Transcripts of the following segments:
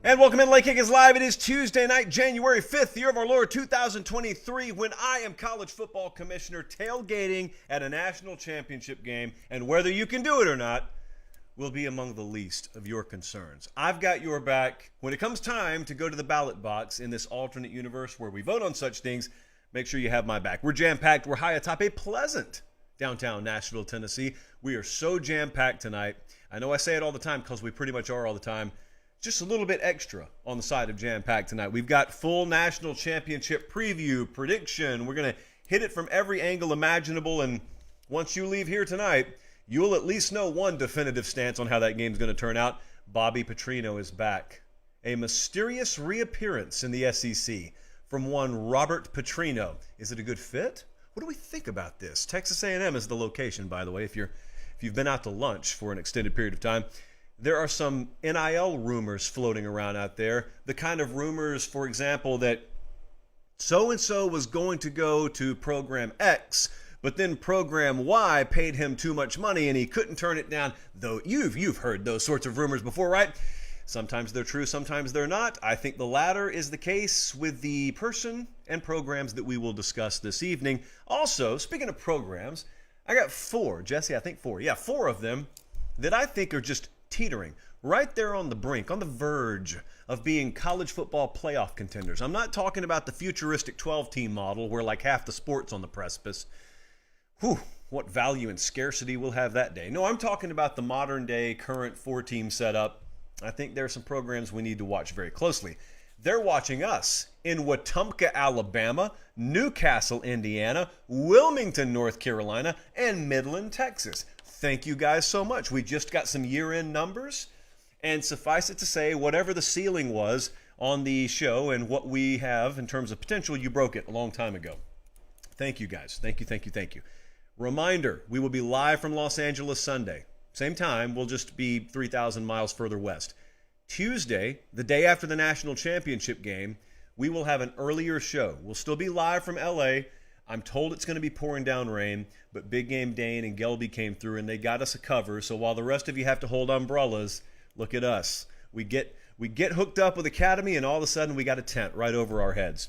And welcome in, Late Kick is live. It is Tuesday night, January 5th, year of our Lord 2023, when I am college football commissioner tailgating at a national championship game, and whether you can do it or not will be among the least of your concerns. I've got your back. When it comes time to go to the ballot box in this alternate universe where we vote on such things, make sure you have my back. We're jam-packed. We're high atop a pleasant downtown Nashville, Tennessee. We are so jam-packed tonight. I know I say it all the time because we pretty much are all the time. Just a little bit extra on the side of jam-packed tonight. We've got full national championship preview, prediction. We're going to hit it from every angle imaginable, and once you leave here tonight, you'll at least know one definitive stance on how that game's going to turn out. Bobby Petrino is back. A mysterious reappearance in the SEC from one Robert Petrino. Is it a good fit? What do we think about this? Texas A&M is the location, by the way, if you've been out to lunch for an extended period of time. There are some NIL rumors floating around out there. The kind of rumors, for example, that so-and-so was going to go to program X, but then program Y paid him too much money and he couldn't turn it down. Though you've heard those sorts of rumors before, right? Sometimes they're true, sometimes they're not. I think the latter is the case with the person and programs that we will discuss this evening. Also, speaking of programs, I got four. Jesse, I think four. Yeah, four of them that I think are just teetering right there on the brink, on the verge of being college football playoff contenders. I'm not talking about the futuristic 12-team model where like half the sport's on the precipice. Whew, what value and scarcity we'll have that day. No, I'm talking about the modern day current 4-team setup. I think there are some programs we need to watch very closely. They're watching us in Wetumpka, Alabama, Newcastle, Indiana, Wilmington, North Carolina, and Midland, Texas. Thank you guys so much. We just got some year-end numbers, and suffice it to say, whatever the ceiling was on the show and what we have in terms of potential, you broke it a long time ago. Thank you guys. Thank you. Reminder, we will be live from Los Angeles Sunday. Same time, we'll just be 3,000 miles further west. Tuesday, the day after the national championship game, we will have an earlier show. We'll still be live from LA. I'm told it's going to be pouring down rain, but Big Game Dane and Gelby came through and they got us a cover. So while the rest of you have to hold umbrellas, look at us. We get hooked up with Academy and all of a sudden we got a tent right over our heads.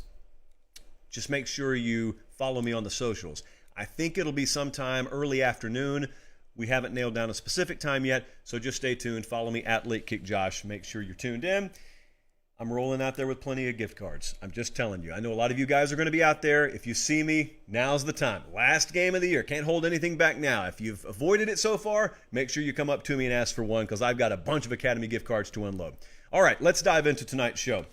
Just make sure you follow me on the socials. I think it'll be sometime early afternoon. We haven't nailed down a specific time yet, so just stay tuned. Follow me at LateKickJosh. Make sure you're tuned in. I'm rolling out there with plenty of gift cards. I'm just telling you. I know a lot of you guys are going to be out there. If you see me, now's the time. Last game of the year. Can't hold anything back now. If you've avoided it so far, make sure you come up to me and ask for one because I've got a bunch of Academy gift cards to unload. All right, let's dive into tonight's show.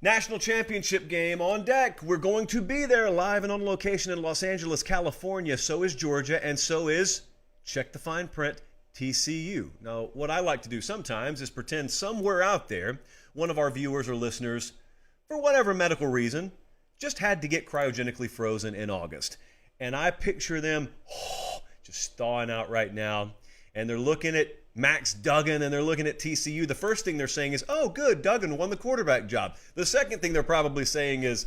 National championship game on deck. We're going to be there live and on location in Los Angeles, California. So is Georgia, and so is, check the fine print, TCU. Now, what I like to do sometimes is pretend somewhere out there one of our viewers or listeners, for whatever medical reason, just had to get cryogenically frozen in August. And I picture them just thawing out right now. And they're looking at Max Duggan and they're looking at TCU. The first thing they're saying is, oh, good, Duggan won the quarterback job. The second thing they're probably saying is,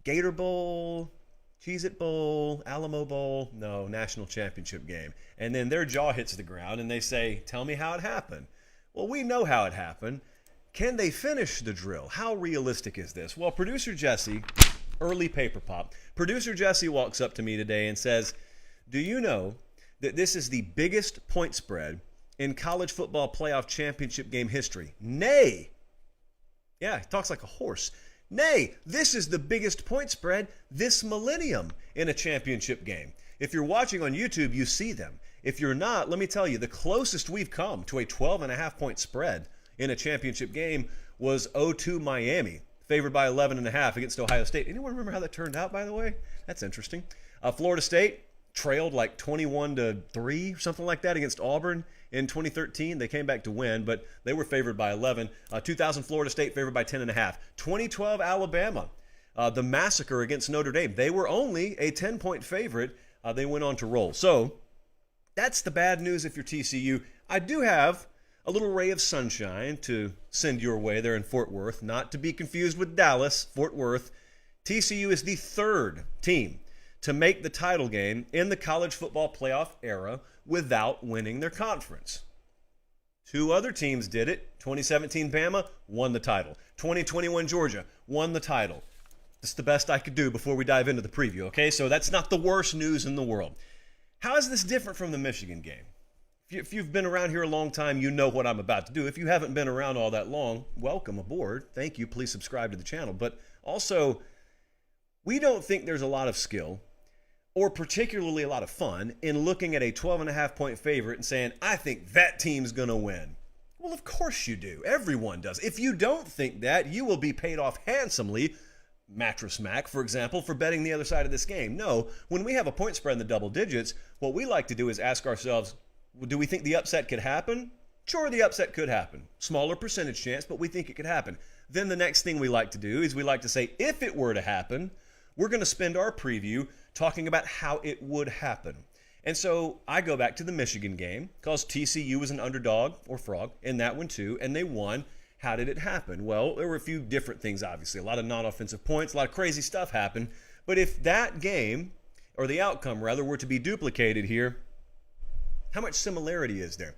Gator Bowl, Cheez-It Bowl, Alamo Bowl, no, national championship game. And then their jaw hits the ground and they say, tell me how it happened. Well, we know how it happened. Can they finish the drill? How realistic is this? Well, producer Jesse, early paper pop, producer Jesse walks up to me today and says, do you know that this is the biggest point spread in college football playoff championship game history? Nay. Yeah, he talks like a horse. Nay, this is the biggest point spread this millennium in a championship game. If you're watching on YouTube, you see them. If you're not, let me tell you, the closest we've come to a 12.5-point spread in a championship game was 0-2 Miami, favored by 11.5 against Ohio State. Anyone remember how that turned out, by the way? That's interesting. Florida State trailed like 21-3 or something like that against Auburn in 2013. They came back to win, but they were favored by 11. 2000 Florida State favored by 10.5. 2012 Alabama, the massacre against Notre Dame. They were only a 10-point favorite. They went on to roll. So that's the bad news if you're TCU. I do have a little ray of sunshine to send your way there in Fort Worth, not to be confused with Dallas, Fort Worth. TCU is the third team to make the title game in the college football playoff era without winning their conference. Two other teams did it. 2017 Bama won the title. 2021 Georgia won the title. That's the best I could do before we dive into the preview, okay? So that's not the worst news in the world. How is this different from the Michigan game? If you've been around here a long time, you know what I'm about to do. If you haven't been around all that long, welcome aboard. Thank you. Please subscribe to the channel. But also, we don't think there's a lot of skill or particularly a lot of fun in looking at a 12.5-point favorite and saying, I think that team's going to win. Well, of course you do. Everyone does. If you don't think that, you will be paid off handsomely, Mattress Mac, for example, for betting the other side of this game. No, when we have a point spread in the double digits, what we like to do is ask ourselves, do we think the upset could happen? Sure, the upset could happen. Smaller percentage chance, but we think it could happen. Then the next thing we like to do is we like to say, if it were to happen, we're going to spend our preview talking about how it would happen. And so I go back to the Michigan game because TCU was an underdog, or frog, in that one too, and they won. How did it happen? Well, there were a few different things, obviously. A lot of non-offensive points, a lot of crazy stuff happened. But if that game, or the outcome rather, were to be duplicated here, how much similarity is there?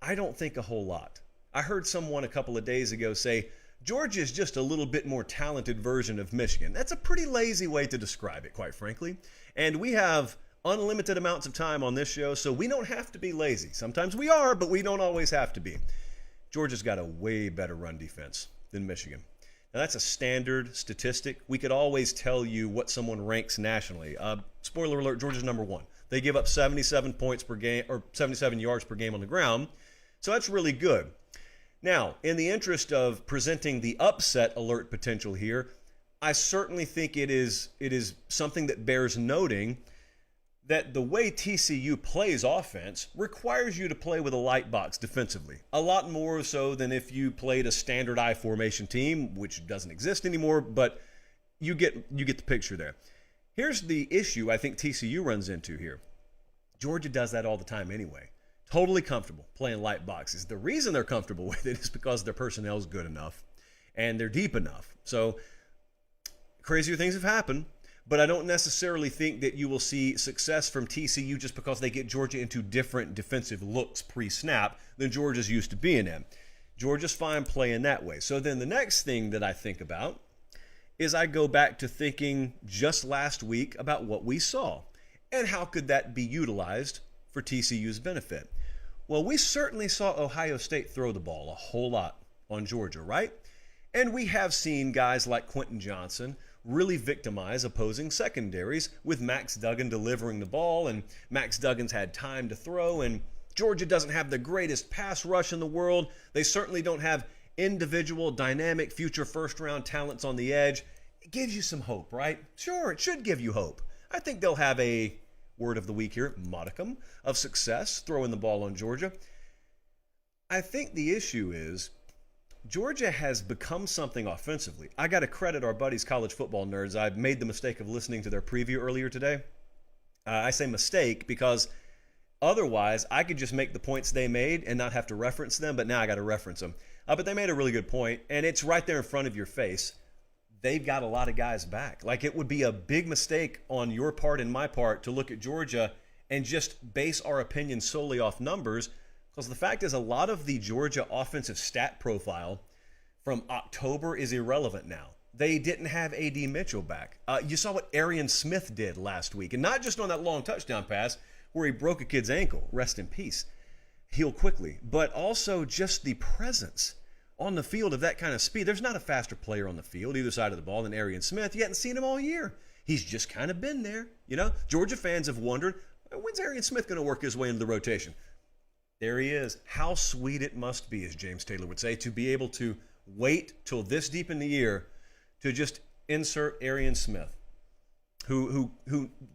I don't think a whole lot. I heard someone a couple of days ago say, Georgia is just a little bit more talented version of Michigan. That's a pretty lazy way to describe it, quite frankly. And we have unlimited amounts of time on this show, so we don't have to be lazy. Sometimes we are, but we don't always have to be. Georgia's got a way better run defense than Michigan. Now, that's a standard statistic. We could always tell you what someone ranks nationally. Spoiler alert, Georgia's number one. They give up 77 points per game, or 77 yards per game on the ground. So that's really good. Now, in the interest of presenting the upset alert potential here, I certainly think it is something that bears noting that the way TCU plays offense requires you to play with a light box defensively. A lot more so than if you played a standard I formation team, which doesn't exist anymore, but you get the picture there. Here's the issue I think TCU runs into here. Georgia does that all the time anyway. Totally comfortable playing light boxes. The reason they're comfortable with it is because their personnel is good enough and they're deep enough. So crazier things have happened, but I don't necessarily think that you will see success from TCU just because they get Georgia into different defensive looks pre-snap than Georgia's used to being in. Georgia's fine playing that way. So then the next thing that I think about is I go back to thinking just last week about what we saw and how could that be utilized for TCU's benefit. Well, we certainly saw Ohio State throw the ball a whole lot on Georgia, right? And we have seen guys like Quentin Johnson really victimize opposing secondaries with Max Duggan delivering the ball, and Max Duggan's had time to throw, and Georgia doesn't have the greatest pass rush in the world. They certainly don't have individual, dynamic, future first-round talents on the edge. It gives you some hope, right? Sure, it should give you hope. I think they'll have a, word of the week here, modicum of success throwing the ball on Georgia. I think the issue is Georgia has become something offensively. I got to credit our buddies, college football nerds. I made the mistake of listening to their preview earlier today. I say mistake because otherwise I could just make the points they made and not have to reference them, but now I got to reference them. But they made a really good point, and it's right there in front of your face. They've got a lot of guys back. Like, it would be a big mistake on your part and my part to look at Georgia and just base our opinion solely off numbers, because the fact is a lot of the Georgia offensive stat profile from October is irrelevant now. They didn't have A.D. Mitchell back. You saw what Arian Smith did last week, and not just on that long touchdown pass where he broke a kid's ankle, rest in peace, heal quickly, but also just the presence on the field of that kind of speed. There's not a faster player on the field, either side of the ball, than Arian Smith. You hadn't seen him all year. He's just kind of been there. You know, Georgia fans have wondered, when's Arian Smith going to work his way into the rotation? There he is. How sweet it must be, as James Taylor would say, to be able to wait till this deep in the year to just insert Arian Smith, who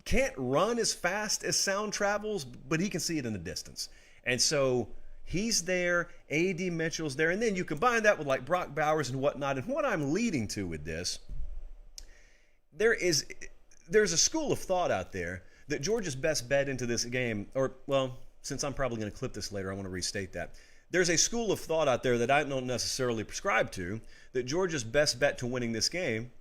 can't run as fast as sound travels, but he can see it in the distance. And so he's there, A.D. Mitchell's there, and then you combine that with like Brock Bowers and whatnot. And what I'm leading to with this, there's a school of thought out there that Georgia's best bet into this game, or, well, since I'm probably going to clip this later, I want to restate that. There's a school of thought out there that I don't necessarily prescribe to, that Georgia's best bet to winning this game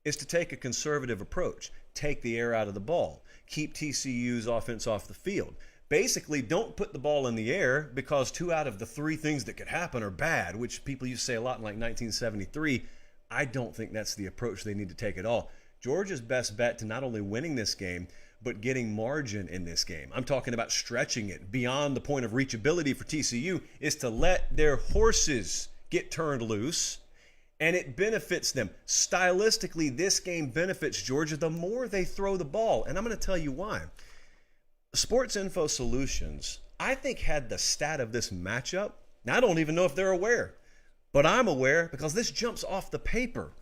is to take a conservative approach, take the air out of the ball, keep TCU's offense off the field, Basically, don't put the ball in the air because 2 out of the 3 things that could happen are bad, which people used to say a lot in like 1973. I don't think that's the approach they need to take at all. Georgia's best bet to not only winning this game, but getting margin in this game, I'm talking about stretching it beyond the point of reachability for TCU, is to let their horses get turned loose, and it benefits them. Stylistically, this game benefits Georgia the more they throw the ball, and I'm going to tell you why. Sports Info Solutions, I think, had the stat of this matchup. Now, I don't even know if they're aware, but I'm aware because this jumps off the paper,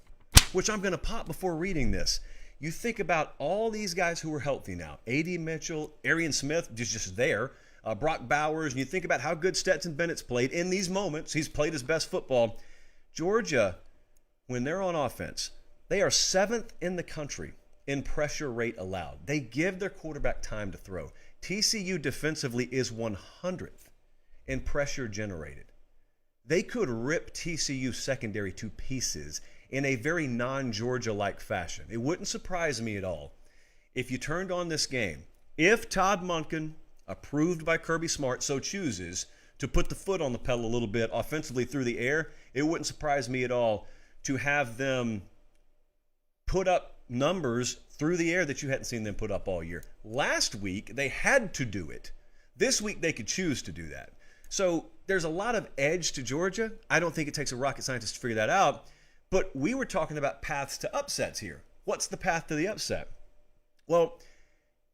which I'm going to pop before reading this. You think about all these guys who are healthy now. A.D. Mitchell, Arian Smith, just there. Brock Bowers, and you think about how good Stetson Bennett's played in these moments. He's played his best football. Georgia, when they're on offense, they are 7th in the country in pressure rate allowed. They give their quarterback time to throw. TCU defensively is 100th in pressure generated. They could rip TCU secondary to pieces in a very non-Georgia-like fashion. It wouldn't surprise me at all if you turned on this game. If Todd Monken, approved by Kirby Smart, so chooses to put the foot on the pedal a little bit offensively through the air, it wouldn't surprise me at all to have them put up numbers through the air that you hadn't seen them put up all year. Last week, they had to do it. This week, they could choose to do that. So there's a lot of edge to Georgia. I don't think it takes a rocket scientist to figure that out. But we were talking about paths to upsets here. What's the path to the upset? Well,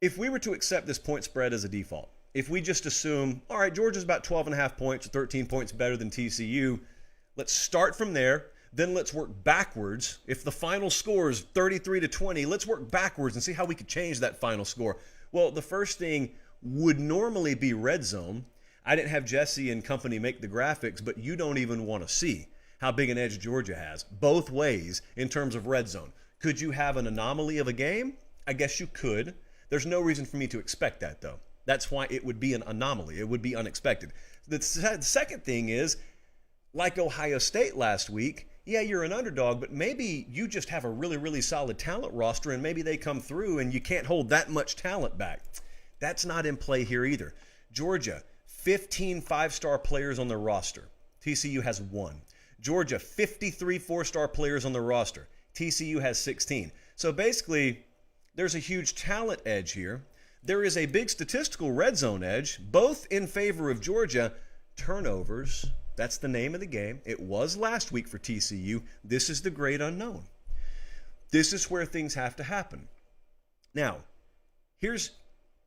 if we were to accept this point spread as a default, if we just assume, all right, Georgia's about 12.5 points or 13 points better than TCU, let's start from there. Then let's work backwards. If the final score is 33-20, let's work backwards and see how we could change that final score. Well, the first thing would normally be red zone. I didn't have Jesse and company make the graphics, but you don't even want to see how big an edge Georgia has, both ways in terms of red zone. Could you have an anomaly of a game? I guess you could. There's no reason for me to expect that, though. That's why it would be an anomaly. It would be unexpected. The second thing is, like Ohio State last week, yeah, you're an underdog, but maybe you just have a really, really solid talent roster, and maybe they come through and you can't hold that much talent back. That's not in play here either. Georgia, 15 5-star players on their roster. TCU has 1. Georgia, 53 4-star players on the roster. TCU has 16. So basically, there's a huge talent edge here. There is a big statistical red zone edge, both in favor of Georgia. Turnovers, that's the name of the game. It was last week for TCU. This is the great unknown. This is where things have to happen. Now,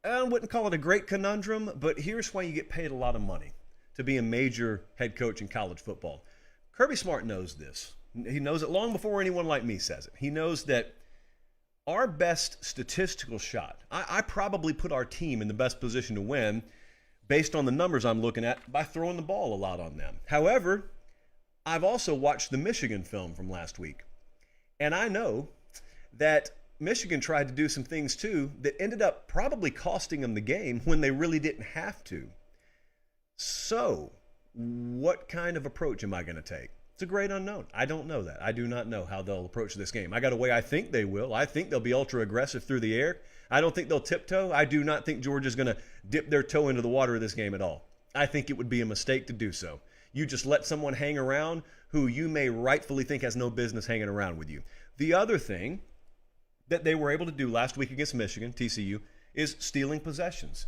I wouldn't call it a great conundrum, but here's why you get paid a lot of money to be a major head coach in college football. Kirby Smart knows this. He knows it long before anyone like me says it. He knows that our best statistical shot, I probably put our team in the best position to win based on the numbers I'm looking at by throwing the ball a lot on them. However, I've also watched the Michigan film from last week, and I know that Michigan tried to do some things too that ended up probably costing them the game when they really didn't have to. So, what kind of approach am I going to take? It's a great unknown. I don't know that. I do not know how they'll approach this game. I got a way I think they will. I think they'll be ultra aggressive through the air. I don't think they'll tiptoe. I do not think Georgia's going to dip their toe into the water of this game at all. I think it would be a mistake to do so. You just let someone hang around who you may rightfully think has no business hanging around with you. The other thing that they were able to do last week against Michigan, TCU, is stealing possessions.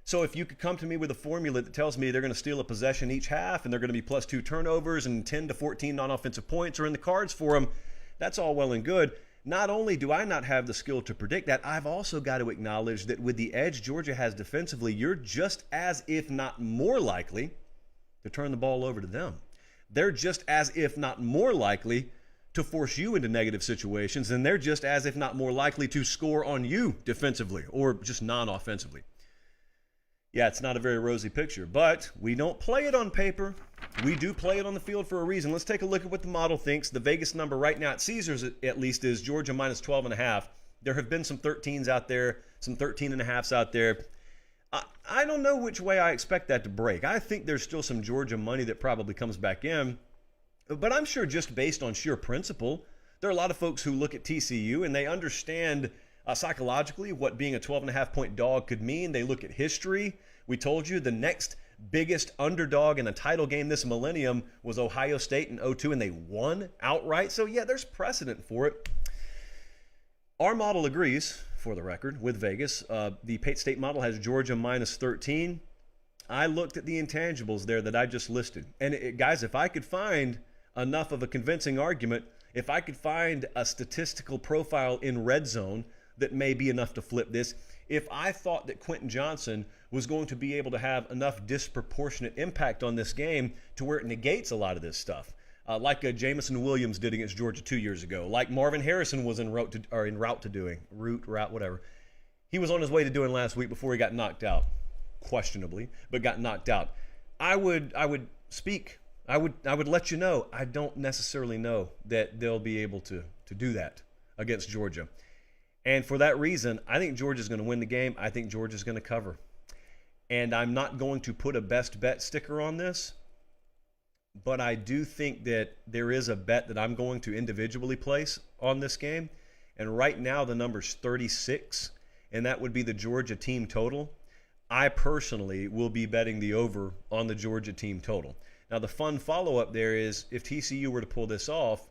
So if you could come to me with a formula that tells me they're going to steal a possession each half and they're going to be plus 2 turnovers and 10 to 14 non-offensive points are in the cards for them, that's all well and good. Not only do I not have the skill to predict that, I've also got to acknowledge that with the edge Georgia has defensively, you're just as, if not more likely, to turn the ball over to them. They're just as, if not more likely, to force you into negative situations, and they're just as, if not more likely, to score on you defensively or just non-offensively. Yeah, it's not a very rosy picture, but we don't play it on paper. We do play it on the field for a reason. Let's take a look at what the model thinks. The Vegas number right now at Caesars, at least, is Georgia minus 12.5. There have been some 13s out there, some 13.5s out there. I don't know which way I expect that to break. I think there's still some Georgia money that probably comes back in, but I'm sure just based on sheer principle, there are a lot of folks who look at TCU and they understand Psychologically, what being a 12.5-point dog could mean, they look at history. We told you the next biggest underdog in a title game this millennium was Ohio State in 2002, and they won outright. So, yeah, there's precedent for it. Our model agrees, for the record, with Vegas. The Pate State model has Georgia minus 13. I looked at the intangibles there that I just listed. And, guys, if I could find enough of a convincing argument, if I could find a statistical profile in red zone that may be enough to flip this, if I thought that Quentin Johnson was going to be able to have enough disproportionate impact on this game to where it negates a lot of this stuff, like Jamison Williams did against Georgia 2 years ago, like Marvin Harrison was en route to doing, whatever. He was on his way to doing last week before he got knocked out, questionably, but got knocked out. I would let you know, I don't necessarily know that they'll be able to do that against Georgia. And for that reason, I think Georgia's going to win the game. I think Georgia's going to cover. And I'm not going to put a best bet sticker on this, but I do think that there is a bet that I'm going to individually place on this game. And right now the number's 36, and that would be the Georgia team total. I personally will be betting the over on the Georgia team total. Now, the fun follow-up there is, if TCU were to pull this off,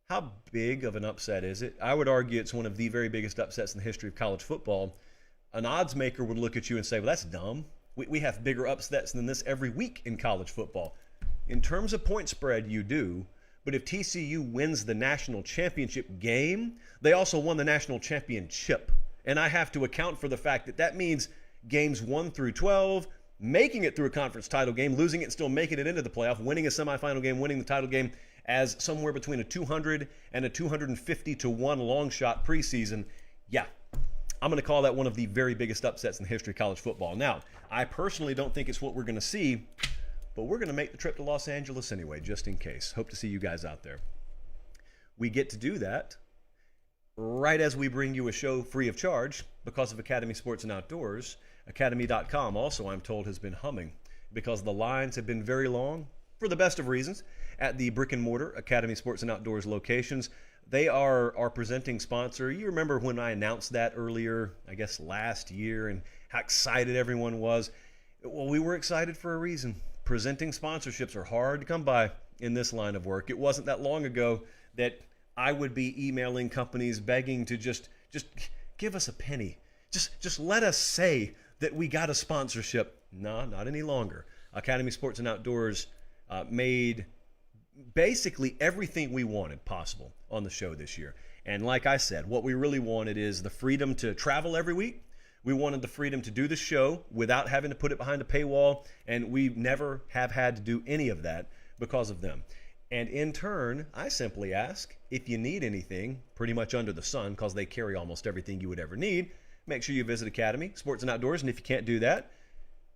how big of an upset is it? I would argue it's one of the very biggest upsets in the history of college football. An odds maker would look at you and say, well, that's dumb. We have bigger upsets than this every week in college football. In terms of point spread, you do. But if TCU wins the national championship game, they also won the national championship. And I have to account for the fact that that means games 1 through 12, making it through a conference title game, losing it and still making it into the playoff, winning a semifinal game, winning the title game as somewhere between a 200 and a 250 to 1 long shot preseason. Yeah, I'm going to call that one of the very biggest upsets in the history of college football. Now, I personally don't think it's what we're going to see, but we're going to make the trip to Los Angeles anyway, just in case. Hope to see you guys out there. We get to do that right as we bring you a show free of charge because of Academy Sports and Outdoors. Academy.com also, I'm told, has been humming because the lines have been very long, for the best of reasons, at the brick and mortar Academy Sports and Outdoors locations. They are our presenting sponsor. You remember when I announced that earlier, I guess last year, and how excited everyone was. Well, we were excited for a reason. Presenting sponsorships are hard to come by in this line of work. It wasn't that long ago that I would be emailing companies begging to just give us a penny. Just let us say that we got a sponsorship. No, not any longer. Academy Sports and Outdoors made basically everything we wanted possible on the show this year. And like I said, what we really wanted is the freedom to travel every week. We wanted the freedom to do the show without having to put it behind a paywall, and we never have had to do any of that because of them. And in turn, I simply ask, if you need anything pretty much under the sun, because they carry almost everything you would ever need, make sure you visit Academy Sports and Outdoors. And if you can't do that,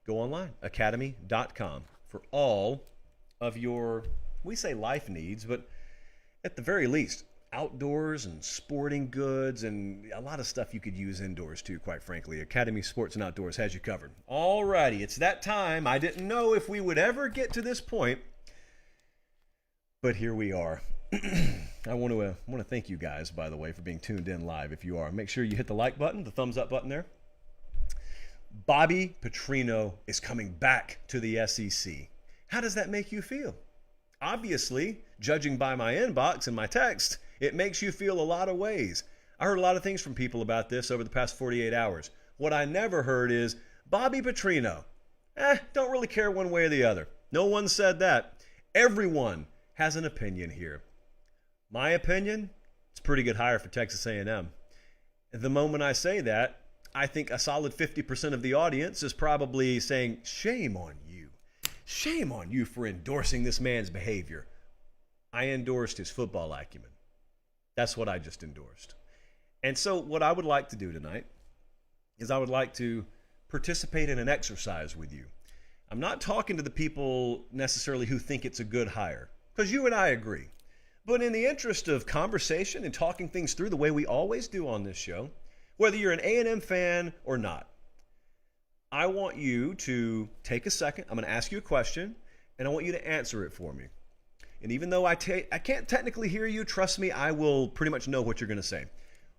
go online, academy.com, for all of your, we say life needs, but at the very least, outdoors and sporting goods and a lot of stuff you could use indoors too, quite frankly. Academy Sports and Outdoors has you covered. All righty, it's that time. I didn't know if we would ever get to this point, but here we are. I want to thank you guys, by the way, for being tuned in live. If you are, make sure you hit the like button, the thumbs up button there. Bobby Petrino is coming back to the SEC. How does that make you feel? Obviously, judging by my inbox and my text, it makes you feel a lot of ways. I heard a lot of things from people about this over the past 48 hours. What I never heard is, Bobby Petrino, don't really care one way or the other. No one said that. Everyone has an opinion here. My opinion, it's a pretty good hire for Texas A&M. The moment I say that, I think a solid 50% of the audience is probably saying, shame on you. Shame on you for endorsing this man's behavior. I endorsed his football acumen. That's what I just endorsed. And so what I would like to do tonight is I would like to participate in an exercise with you. I'm not talking to the people necessarily who think it's a good hire, because you and I agree. But in the interest of conversation and talking things through the way we always do on this show, whether you're an A&M fan or not, I want you to take a second. I'm going to ask you a question, and I want you to answer it for me. And even though I can't technically hear you, trust me, I will pretty much know what you're going to say.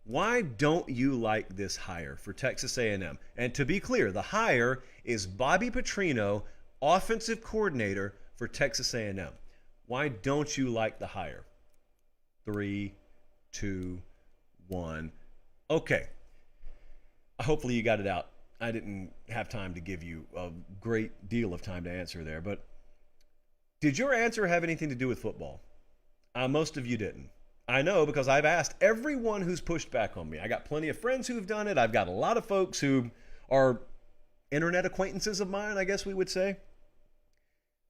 Why don't you like this hire for Texas A&M? And to be clear, the hire is Bobby Petrino, offensive coordinator for Texas A&M. Why don't you like the hire? 3, 2, 1. Okay. Hopefully you got it out. I didn't have time to give you a great deal of time to answer there, but did your answer have anything to do with football? Most of you didn't. I know because I've asked everyone who's pushed back on me. I got plenty of friends who've done it. I've got a lot of folks who are internet acquaintances of mine, I guess we would say.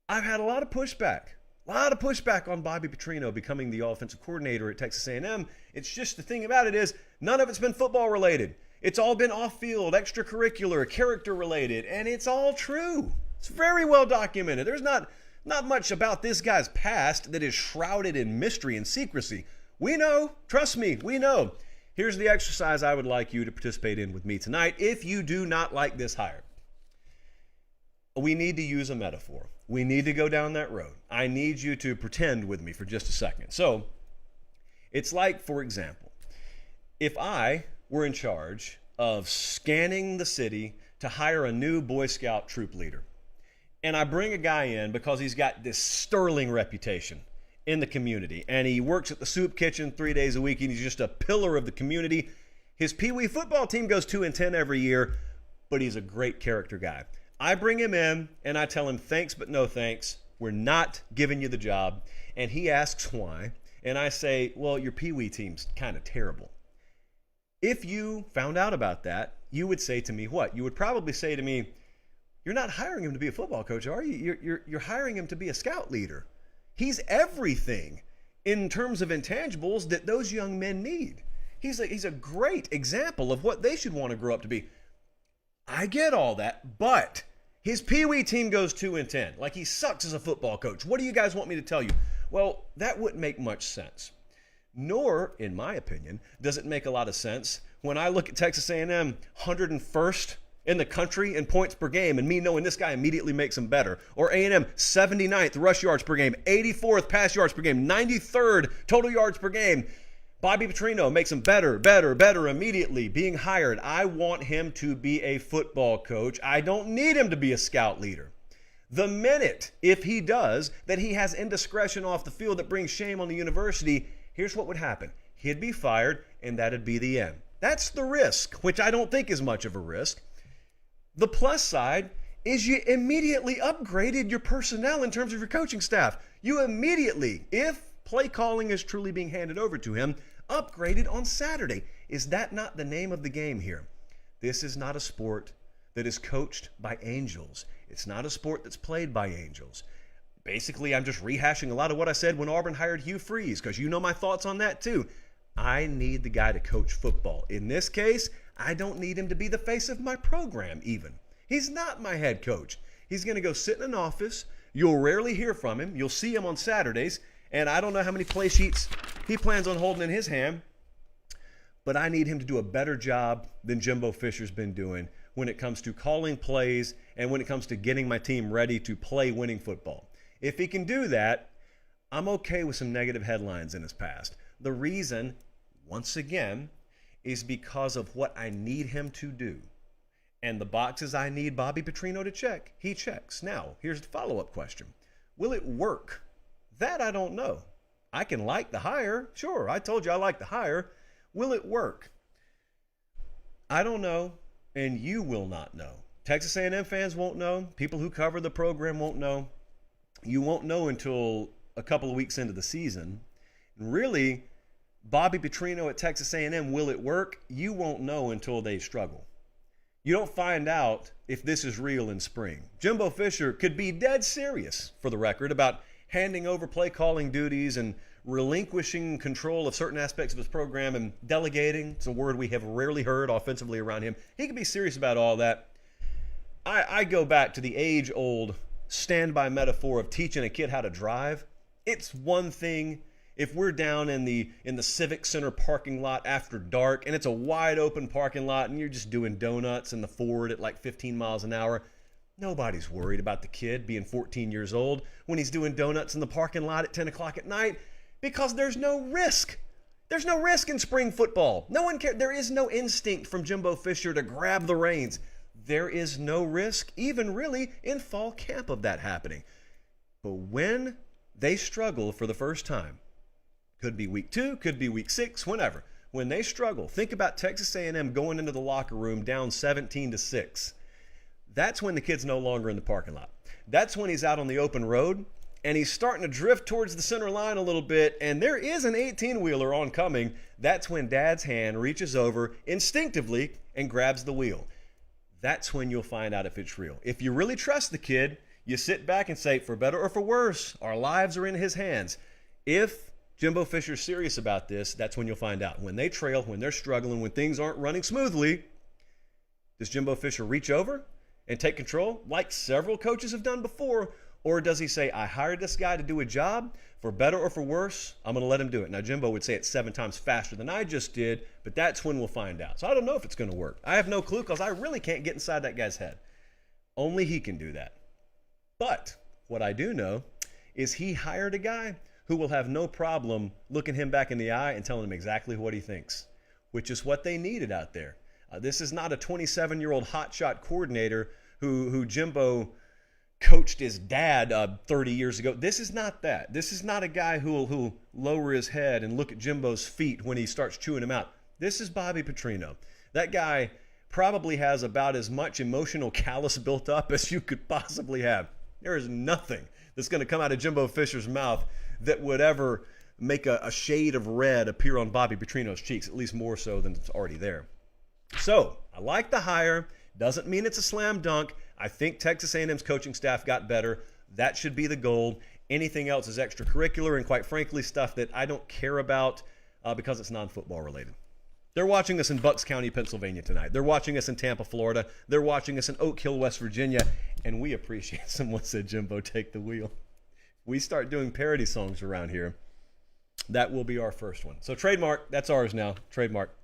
I've had a lot of pushback. A lot of pushback on Bobby Petrino becoming the offensive coordinator at Texas A&M. It's just the thing about it is none of it's been football related. It's all been off-field, extracurricular, character related, and it's all true. It's very well documented. There's not much about this guy's past that is shrouded in mystery and secrecy. We know, trust me, we know. Here's the exercise I would like you to participate in with me tonight if you do not like this hire. We need to use a metaphor. We need to go down that road. I need you to pretend with me for just a second. So, it's like, for example, if I were in charge of scanning the city to hire a new Boy Scout troop leader, and I bring a guy in because he's got this sterling reputation in the community, and he works at the soup kitchen 3 days a week, and he's just a pillar of the community. His Pee Wee football team goes 2-10 every year, but he's a great character guy. I bring him in, and I tell him, thanks, but no thanks. We're not giving you the job. And he asks why, and I say, well, your Pee Wee team's kind of terrible. If you found out about that, you would say to me what? You would probably say to me, you're not hiring him to be a football coach, are you? You're hiring him to be a scout leader. He's everything in terms of intangibles that those young men need. He's a great example of what they should want to grow up to be. I get all that, but his Pee Wee team goes 2-10. Like, he sucks as a football coach. What do you guys want me to tell you? Well, that wouldn't make much sense. Nor, in my opinion, does it make a lot of sense when I look at Texas A&M 101st in the country in points per game, and me knowing this guy immediately makes him better. Or A&M 79th rush yards per game, 84th pass yards per game, 93rd total yards per game. Bobby Petrino makes him better immediately being hired. I want him to be a football coach. I don't need him to be a scout leader. The minute, if he does, that he has indiscretion off the field that brings shame on the university, here's what would happen. He'd be fired, and that'd be the end. That's the risk, which I don't think is much of a risk. The plus side is you immediately upgraded your personnel in terms of your coaching staff. You immediately, if play calling is truly being handed over to him, upgraded on Saturday. Is that not the name of the game here? This is not a sport that is coached by angels. It's not a sport that's played by angels. Basically, I'm just rehashing a lot of what I said when Auburn hired Hugh Freeze, because you know my thoughts on that too. I need the guy to coach football. In this case, I don't need him to be the face of my program even. He's not my head coach. He's going to go sit in an office. You'll rarely hear from him. You'll see him on Saturdays. And I don't know how many play sheets he plans on holding in his hand. But I need him to do a better job than Jimbo Fisher's been doing when it comes to calling plays and when it comes to getting my team ready to play winning football. If he can do that, I'm okay with some negative headlines in his past. The reason, once again, is because of what I need him to do. And the boxes I need Bobby Petrino to check, he checks. Now, here's the follow-up question. Will it work? That I don't know. I can like the hire. Sure, I told you I like the hire. Will it work? I don't know, and you will not know. Texas A&M fans won't know. People who cover the program won't know. You won't know until a couple of weeks into the season. And really, Bobby Petrino at Texas A&M, will it work? You won't know until they struggle. You don't find out if this is real in spring. Jimbo Fisher could be dead serious, for the record, about handing over play calling duties and relinquishing control of certain aspects of his program and delegating. It's a word we have rarely heard offensively around him. He could be serious about all that. I go back to the age-old standby metaphor of teaching a kid how to drive. It's one thing if we're down in the Civic Center parking lot after dark and it's a wide open parking lot and you're just doing donuts in the Ford at like 15 miles an hour. Nobody's worried about the kid being 14 years old when he's doing donuts in the parking lot at 10 o'clock at night because there's no risk. There's no risk in spring football. No one cares. There is no instinct from Jimbo Fisher to grab the reins. There is no risk, even really, in fall camp of that happening. But when they struggle for the first time, could be week 2, could be week 6, whenever. When they struggle, think about Texas A&M going into the locker room down 17-6. That's when the kid's no longer in the parking lot. That's when he's out on the open road, and he's starting to drift towards the center line a little bit, and there is an 18-wheeler oncoming. That's when Dad's hand reaches over instinctively and grabs the wheel. That's when you'll find out if it's real. If you really trust the kid, you sit back and say, for better or for worse, our lives are in his hands. If Jimbo Fisher's serious about this, that's when you'll find out. When they trail, when they're struggling, when things aren't running smoothly, does Jimbo Fisher reach over and take control like several coaches have done before? Or does he say, I hired this guy to do a job, for better or for worse, I'm going to let him do it. Now, Jimbo would say it 7 times faster than I just did, but that's when we'll find out. So I don't know if it's going to work. I have no clue because I really can't get inside that guy's head. Only he can do that. But what I do know is he hired a guy who will have no problem looking him back in the eye and telling him exactly what he thinks, which is what they needed out there. This is not a 27-year-old hotshot coordinator who Jimbo coached his dad 30 years ago. This is not that. This is not a guy who'll lower his head and look at Jimbo's feet when he starts chewing him out. This is Bobby Petrino. That guy probably has about as much emotional callus built up as you could possibly have. There is nothing that's going to come out of Jimbo Fisher's mouth that would ever make a shade of red appear on Bobby Petrino's cheeks, at least more so than it's already there. So, I like the hire. Doesn't mean it's a slam dunk. I think Texas A&M's coaching staff got better. That should be the goal. Anything else is extracurricular and, quite frankly, stuff that I don't care about because it's non-football related. They're watching us in Bucks County, Pennsylvania tonight. They're watching us in Tampa, Florida. They're watching us in Oak Hill, West Virginia. And we appreciate someone said, Jimbo, take the wheel. We start doing parody songs around here. That will be our first one. So trademark, that's ours now. Trademark.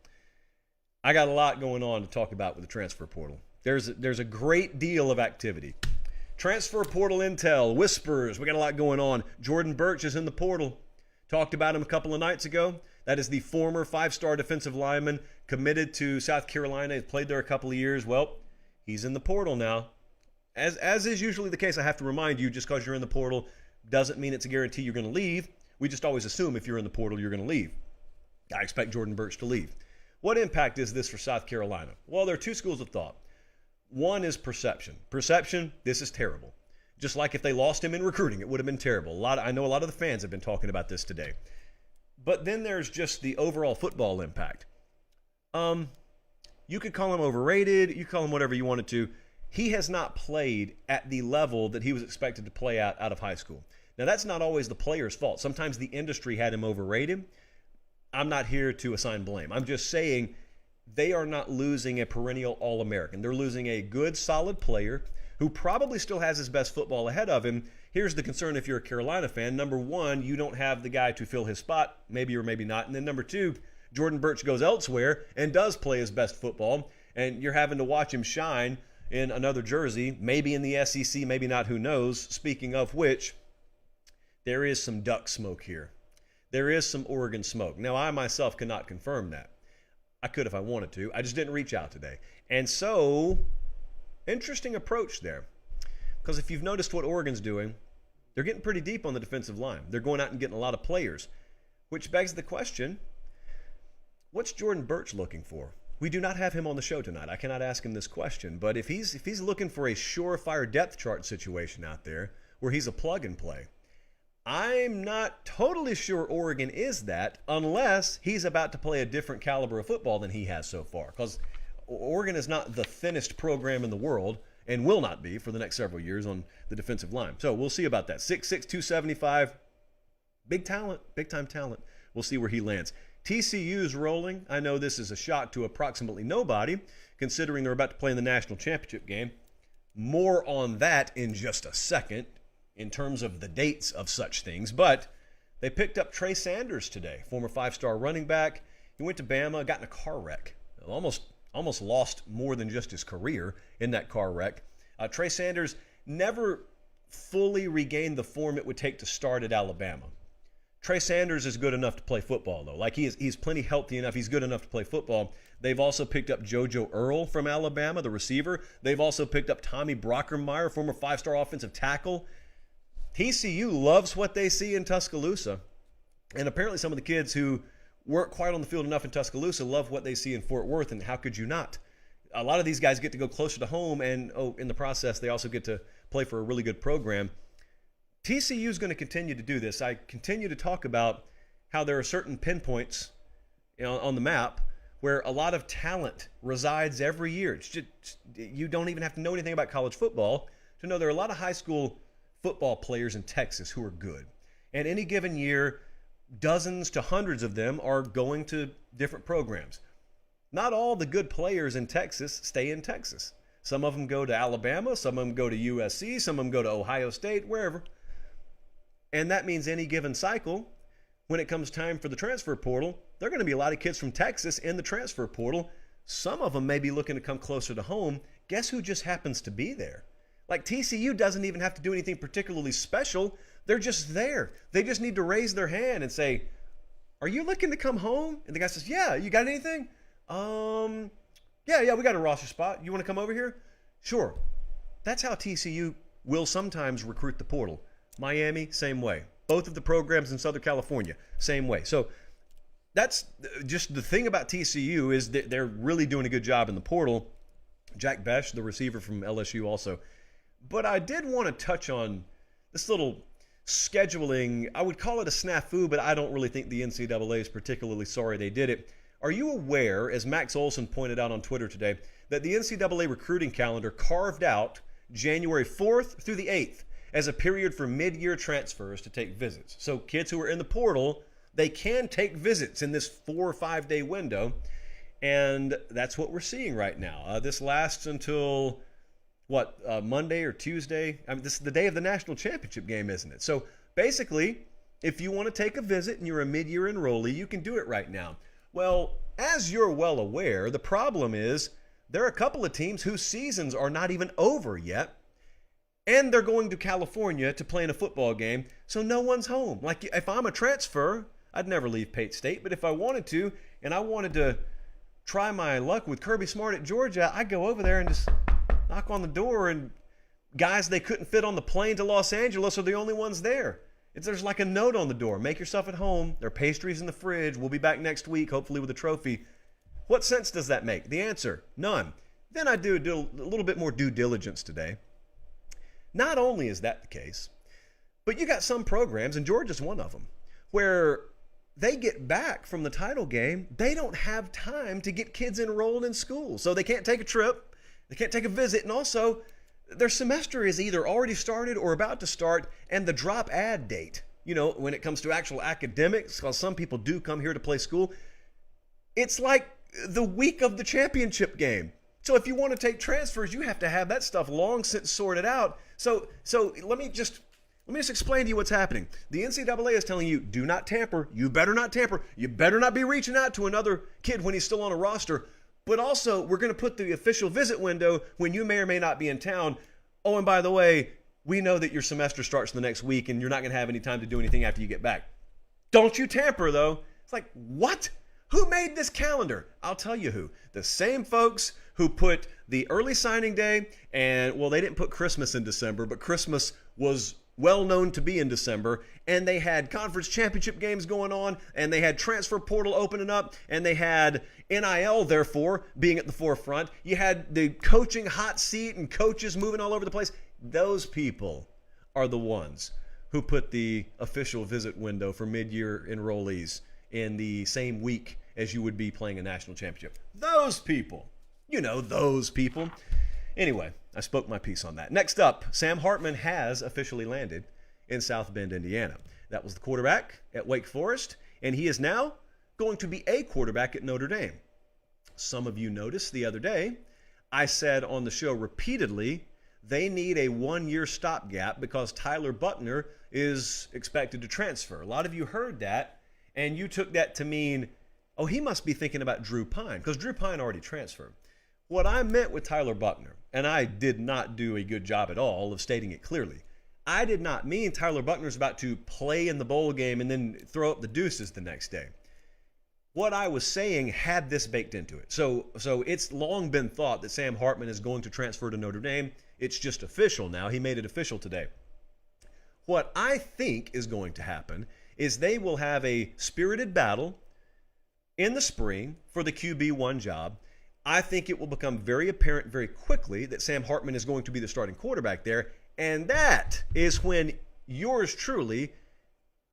I got a lot going on to talk about with the transfer portal. There's a great deal of activity. Transfer portal intel, whispers. We got a lot going on. Jordan Burch is in the portal. Talked about him a couple of nights ago. That is the former 5-star defensive lineman committed to South Carolina. He's played there a couple of years. Well, he's in the portal now. As is usually the case, I have to remind you, just because you're in the portal doesn't mean it's a guarantee you're going to leave. We just always assume if you're in the portal, you're going to leave. I expect Jordan Burch to leave. What impact is this for South Carolina? Well, there are two schools of thought. One is perception. Perception, this is terrible. Just like if they lost him in recruiting, it would have been terrible. I know a lot of the fans have been talking about this today. But then there's just the overall football impact. You could call him overrated. You could call him whatever you wanted to. He has not played at the level that he was expected to play at out of high school. Now, that's not always the player's fault. Sometimes the industry had him overrated. I'm not here to assign blame. I'm just saying they are not losing a perennial All-American. They're losing a good, solid player who probably still has his best football ahead of him. Here's the concern if you're a Carolina fan. Number one, you don't have the guy to fill his spot, maybe or maybe not. And then number two, Jordan Burch goes elsewhere and does play his best football, and you're having to watch him shine in another jersey, maybe in the SEC, maybe not, who knows. Speaking of which, there is some Duck smoke here. There is some Oregon smoke. Now, I myself cannot confirm that. I could if I wanted to. I just didn't reach out today. And so, interesting approach there. Because if you've noticed what Oregon's doing, they're getting pretty deep on the defensive line. They're going out and getting a lot of players, which begs the question, what's Jordan Burch looking for? We do not have him on the show tonight. I cannot ask him this question. But if he's looking for a surefire depth chart situation out there where he's a plug and play, I'm not totally sure Oregon is that unless he's about to play a different caliber of football than he has so far. Because Oregon is not the thinnest program in the world and will not be for the next several years on the defensive line. So we'll see about that. 6'6", 275, big talent, big-time talent. We'll see where he lands. TCU's rolling. I know this is a shock to approximately nobody, considering they're about to play in the national championship game. More on that in just a second in terms of the dates of such things. But they picked up Trey Sanders today, former 5-star running back. He went to Bama, got in a car wreck. Almost lost more than just his career in that car wreck. Trey Sanders never fully regained the form it would take to start at Alabama. Trey Sanders is good enough to play football, though. Like, he's plenty healthy enough. He's good enough to play football. They've also picked up JoJo Earl from Alabama, the receiver. They've also picked up Tommy Brockermeyer, former five-star offensive tackle. TCU loves what they see in Tuscaloosa. And apparently some of the kids who weren't quite on the field enough in Tuscaloosa love what they see in Fort Worth, and how could you not? A lot of these guys get to go closer to home, and in the process, they also get to play for a really good program. TCU is going to continue to do this. I continue to talk about how there are certain pinpoints, on the map where a lot of talent resides every year. It's just, you don't even have to know anything about college football to know there are a lot of high school football players in Texas who are good. And any given year, dozens to hundreds of them are going to different programs. Not all the good players in Texas stay in Texas. Some of them go to Alabama, some of them go to USC, some of them go to Ohio State, wherever. And that means any given cycle, when it comes time for the transfer portal, there are going to be a lot of kids from Texas in the transfer portal. Some of them may be looking to come closer to home. Guess who just happens to be there? Like, TCU doesn't even have to do anything particularly special. They're just there. They just need to raise their hand and say, "Are you looking to come home?" And the guy says, "Yeah, you got anything?" Yeah, we got a roster spot. You want to come over here? Sure. That's how TCU will sometimes recruit the portal. Miami, same way. Both of the programs in Southern California, same way. So that's just the thing about TCU, is that they're really doing a good job in the portal. Jack Besh, the receiver from LSU, also. But I did want to touch on this little scheduling. I would call it a snafu, but I don't really think the NCAA is particularly sorry they did it. Are you aware, as Max Olson pointed out on Twitter today, that the NCAA recruiting calendar carved out January 4th through the 8th as a period for mid-year transfers to take visits? So kids who are in the portal, they can take visits in this 4 or 5 day window, and that's what we're seeing right now. This lasts until, Monday or Tuesday? I mean, this is the day of the national championship game, isn't it? So basically, if you want to take a visit and you're a mid-year enrollee, you can do it right now. Well, as you're well aware, the problem is there are a couple of teams whose seasons are not even over yet, and they're going to California to play in a football game, so no one's home. Like, if I'm a transfer, I'd never leave Pate State, but if I wanted to, and I wanted to try my luck with Kirby Smart at Georgia, I'd go over there and just knock on the door, and guys they couldn't fit on the plane to Los Angeles are the only ones there. There's like a note on the door: make yourself at home. There are pastries in the fridge. We'll be back next week, hopefully with a trophy. What sense does that make? The answer: none. Then I do a little bit more due diligence today. Not only is that the case, but you got some programs, and Georgia's one of them, where they get back from the title game, they don't have time to get kids enrolled in school. So they can't take a trip, they can't take a visit, and also their semester is either already started or about to start, and the drop add date, when it comes to actual academics, because some people do come here to play school, it's like the week of the championship game. So if you want to take transfers, you have to have that stuff long since sorted out. So let me just explain to you what's happening. The NCAA is telling you, do not tamper. You better not tamper. You better not be reaching out to another kid when he's still on a roster. But also, we're going to put the official visit window when you may or may not be in town. Oh, and by the way, we know that your semester starts the next week and you're not going to have any time to do anything after you get back. Don't you tamper, though. It's like, what? Who made this calendar? I'll tell you who. The same folks who put the early signing day, and, well, they didn't put Christmas in December, but Christmas was well known to be in December, and they had conference championship games going on, and they had transfer portal opening up, and they had NIL, therefore, being at the forefront. You had the coaching hot seat and coaches moving all over the place. Those people are the ones who put the official visit window for mid-year enrollees in the same week as you would be playing a national championship. Those people. Those people. Anyway, I spoke my piece on that. Next up, Sam Hartman has officially landed in South Bend, Indiana. That was the quarterback at Wake Forest, and he is now going to be a quarterback at Notre Dame. Some of you noticed the other day, I said on the show repeatedly, they need a 1-year stopgap because Tyler Buckner is expected to transfer. A lot of you heard that, and you took that to mean, oh, he must be thinking about Drew Pine, because Drew Pine already transferred. What I meant with Tyler Buckner, and I did not do a good job at all of stating it clearly, I did not mean Tyler Buchner's about to play in the bowl game and then throw up the deuces the next day. What I was saying had this baked into it. So it's long been thought that Sam Hartman is going to transfer to Notre Dame. It's just official now. He made it official today. What I think is going to happen is they will have a spirited battle in the spring for the QB1 job. I think it will become very apparent very quickly that Sam Hartman is going to be the starting quarterback there, and that is when yours truly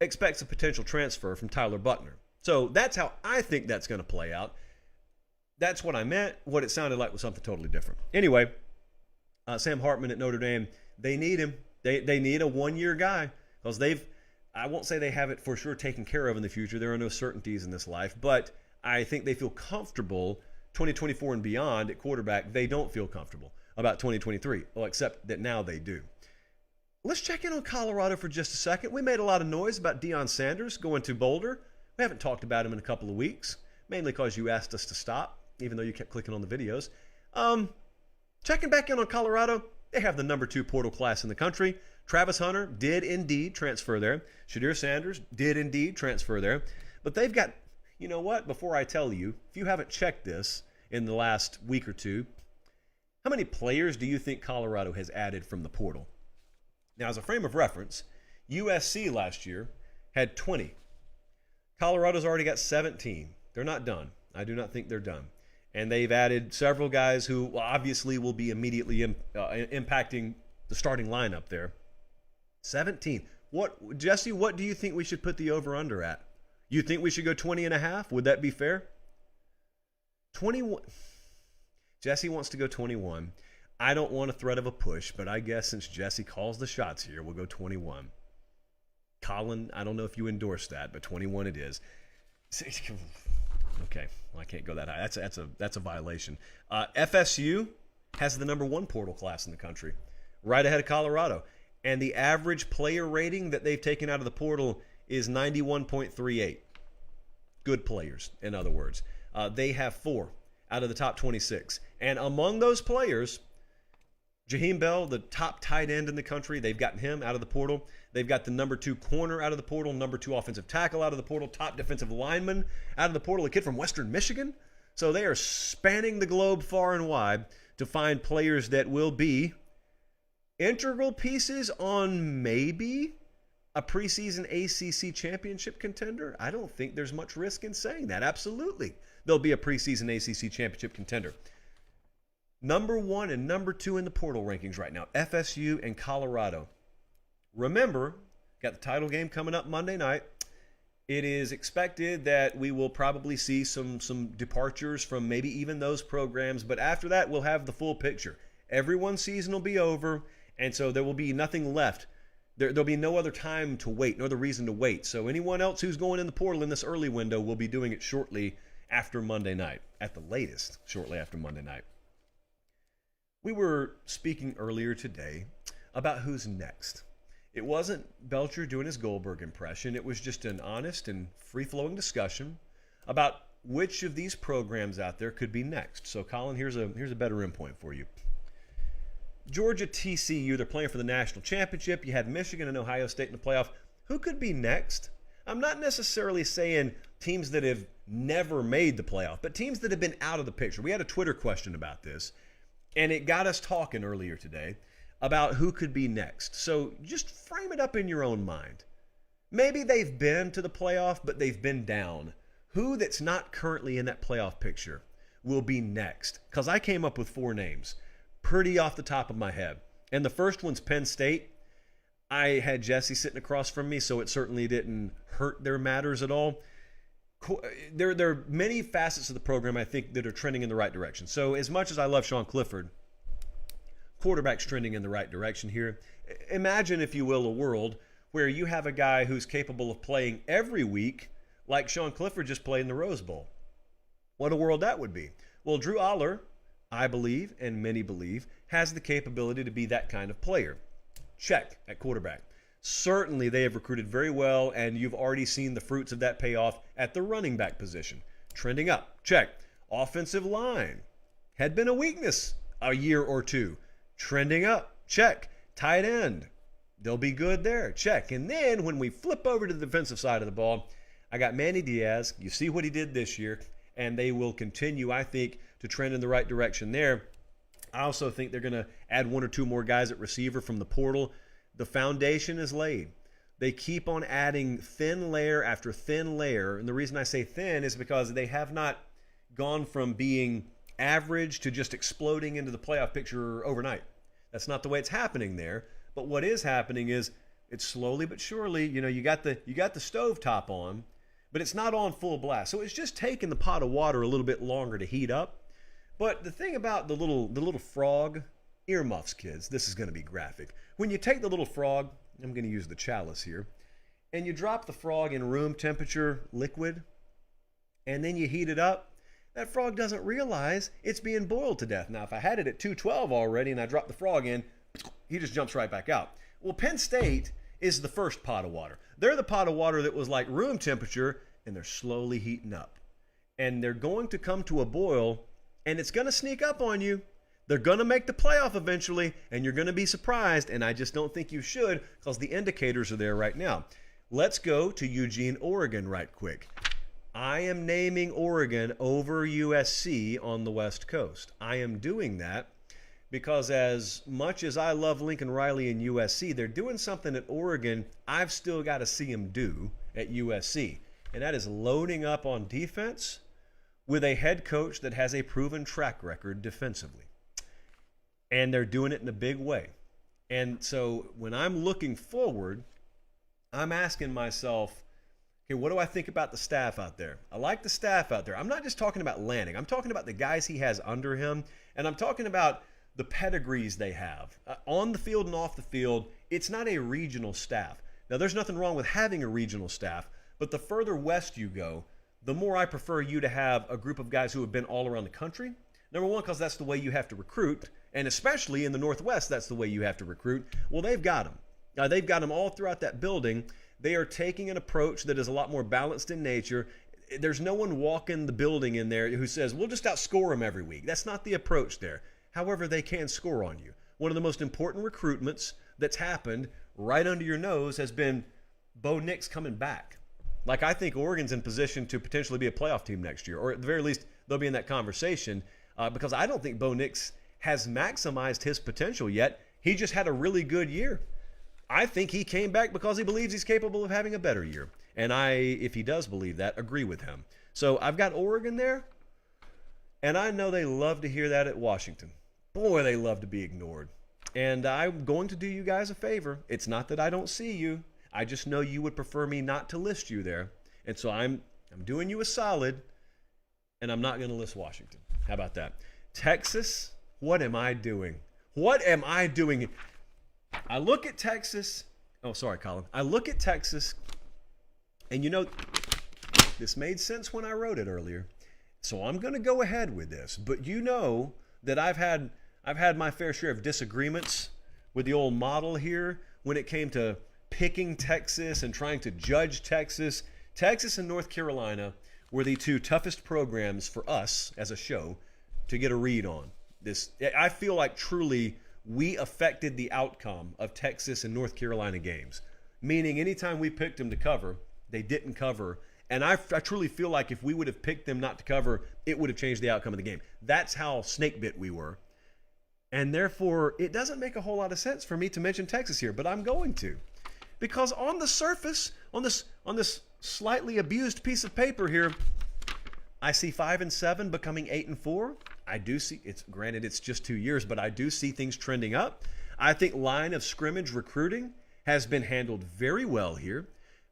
expects a potential transfer from Tyler Buchner. So that's how I think that's going to play out. That's what I meant. What it sounded like was something totally different. Anyway, Sam Hartman at Notre Dame, they need him. They need a one-year guy because I won't say they have it for sure taken care of in the future. There are no certainties in this life, but I think they feel comfortable 2024 and beyond at quarterback. They don't feel comfortable about 2023, well, except that now they do. Let's check in on Colorado for just a second. We made a lot of noise about Deion Sanders going to Boulder. We haven't talked about him in a couple of weeks, mainly because you asked us to stop, even though you kept clicking on the videos. Checking back in on Colorado, they have the number 2 portal class in the country. Travis Hunter did indeed transfer there. Shedeur Sanders did indeed transfer there. But they've got, you know what, before I tell you, if you haven't checked this in the last week or two, how many players do you think Colorado has added from the portal? Now, as a frame of reference, USC last year had 20. Colorado's already got 17. They're not done. I do not think they're done. And they've added several guys who obviously will be immediately impacting the starting lineup there. 17. Jesse, what do you think we should put the over-under at? You think we should go 20.5? Would that be fair? 21. Jesse wants to go 21. I don't want a threat of a push, but I guess since Jesse calls the shots here, we'll go 21. Colin, I don't know if you endorse that, but 21 it is. Okay, well, I can't go that high. That's a violation. FSU has the number 1 portal class in the country, right ahead of Colorado. And the average player rating that they've taken out of the portal is 91.38. Good players, in other words. They have 4 out of the top 26. And among those players, Jaheim Bell, the top tight end in the country, they've gotten him out of the portal. They've got the number 2 corner out of the portal, number 2 offensive tackle out of the portal, top defensive lineman out of the portal, a kid from Western Michigan. So they are spanning the globe far and wide to find players that will be integral pieces on maybe a preseason ACC championship contender. I don't think there's much risk in saying that. Absolutely, they'll be a preseason ACC championship contender. Number 1 and number 2 in the portal rankings right now, FSU and Colorado. Remember, got the title game coming up Monday night. It is expected that we will probably see some departures from maybe even those programs, but after that, we'll have the full picture. Everyone's season will be over, and so there will be nothing left. There'll be no other time to wait, no other reason to wait. So anyone else who's going in the portal in this early window will be doing it shortly after Monday night, at the latest, shortly after Monday night. We were speaking earlier today about who's next. It wasn't Belcher doing his Goldberg impression. It was just an honest and free-flowing discussion about which of these programs out there could be next. So, Colin, here's a better endpoint for you. Georgia, TCU, they're playing for the national championship. You had Michigan and Ohio State in the playoff. Who could be next? I'm not necessarily saying teams that have never made the playoff, but teams that have been out of the picture. We had a Twitter question about this, and it got us talking earlier today about who could be next. So just frame it up in your own mind. Maybe they've been to the playoff, but they've been down. Who that's not currently in that playoff picture will be next? Because I came up with 4 names, pretty off the top of my head. And the first one's Penn State. I had Jesse sitting across from me, so it certainly didn't hurt their matters at all. There are many facets of the program, I think, that are trending in the right direction. So as much as I love Sean Clifford, quarterback's trending in the right direction here. Imagine, if you will, a world where you have a guy who's capable of playing every week like Sean Clifford just played in the Rose Bowl. What a world that would be. Well, Drew Aller, I believe, and many believe, has the capability to be that kind of player. Check at quarterback. Certainly they have recruited very well, and you've already seen the fruits of that payoff at the running back position. Trending up. Check. Offensive line. Had been a weakness a year or two. Trending up. Check. Tight end. They'll be good there. Check. And then when we flip over to the defensive side of the ball, I got Manny Diaz. You see what he did this year, and they will continue, I think, to trend in the right direction there. I also think they're going to add one or two more guys at receiver from the portal. The foundation is laid. They keep on adding thin layer after thin layer. And the reason I say thin is because they have not gone from being average to just exploding into the playoff picture overnight. That's not the way it's happening there. But what is happening is it's slowly but surely, you got the stove top on, but it's not on full blast. So it's just taking the pot of water a little bit longer to heat up. But the thing about the little frog, earmuffs, kids, this is going to be graphic. When you take the little frog, I'm going to use the chalice here, and you drop the frog in room temperature liquid, and then you heat it up, that frog doesn't realize it's being boiled to death. Now, if I had it at 212 already and I dropped the frog in, he just jumps right back out. Well, Penn State is the first pot of water. They're the pot of water that was like room temperature, and they're slowly heating up. And they're going to come to a boil, and it's going to sneak up on you. They're going to make the playoff eventually, and you're going to be surprised, and I just don't think you should because the indicators are there right now. Let's go to Eugene, Oregon right quick. I am naming Oregon over USC on the West Coast. I am doing that because as much as I love Lincoln Riley and USC, they're doing something at Oregon I've still got to see them do at USC, and that is loading up on defense with a head coach that has a proven track record defensively. And they're doing it in a big way. And so when I'm looking forward, I'm asking myself, okay, what do I think about the staff out there? I like the staff out there. I'm not just talking about Lanning. I'm talking about the guys he has under him. And I'm talking about the pedigrees they have. On the field and off the field, it's not a regional staff. Now, there's nothing wrong with having a regional staff, but the further west you go, the more I prefer you to have a group of guys who have been all around the country. Number one, because that's the way you have to recruit. And especially in the Northwest, that's the way you have to recruit. Well, they've got them. They've got them all throughout that building. They are taking an approach that is a lot more balanced in nature. There's no one walking the building in there who says, we'll just outscore them every week. That's not the approach there. However, they can score on you. One of the most important recruitments that's happened right under your nose has been Bo Nix coming back. Like, I think Oregon's in position to potentially be a playoff team next year, or at the very least, they'll be in that conversation because I don't think Bo Nix has maximized his potential yet. He just had a really good year. I think he came back because he believes he's capable of having a better year. And I, if he does believe that, agree with him. So I've got Oregon there, and I know they love to hear that at Washington. Boy, they love to be ignored. And I'm going to do you guys a favor. It's not that I don't see you. I just know you would prefer me not to list you there. And so I'm doing you a solid, and I'm not going to list Washington. How about that? Texas, what am I doing? What am I doing? I look at Texas. Oh, sorry, Colin. I look at Texas, and this made sense when I wrote it earlier. So I'm going to go ahead with this. But you know that I've had my fair share of disagreements with the old model here when it came to picking Texas and trying to judge Texas. Texas and North Carolina were the two toughest programs for us as a show to get a read on. I feel like truly we affected the outcome of Texas and North Carolina games, meaning anytime we picked them to cover, they didn't cover. And I truly feel like if we would have picked them not to cover, it would have changed the outcome of the game. That's how snake bit we were. And therefore, it doesn't make a whole lot of sense for me to mention Texas here, but I'm going to. Because on the surface, on this slightly abused piece of paper here, I see 5-7 becoming 8-4. I do see, granted it's just 2 years, but I do see things trending up. I think line of scrimmage recruiting has been handled very well here.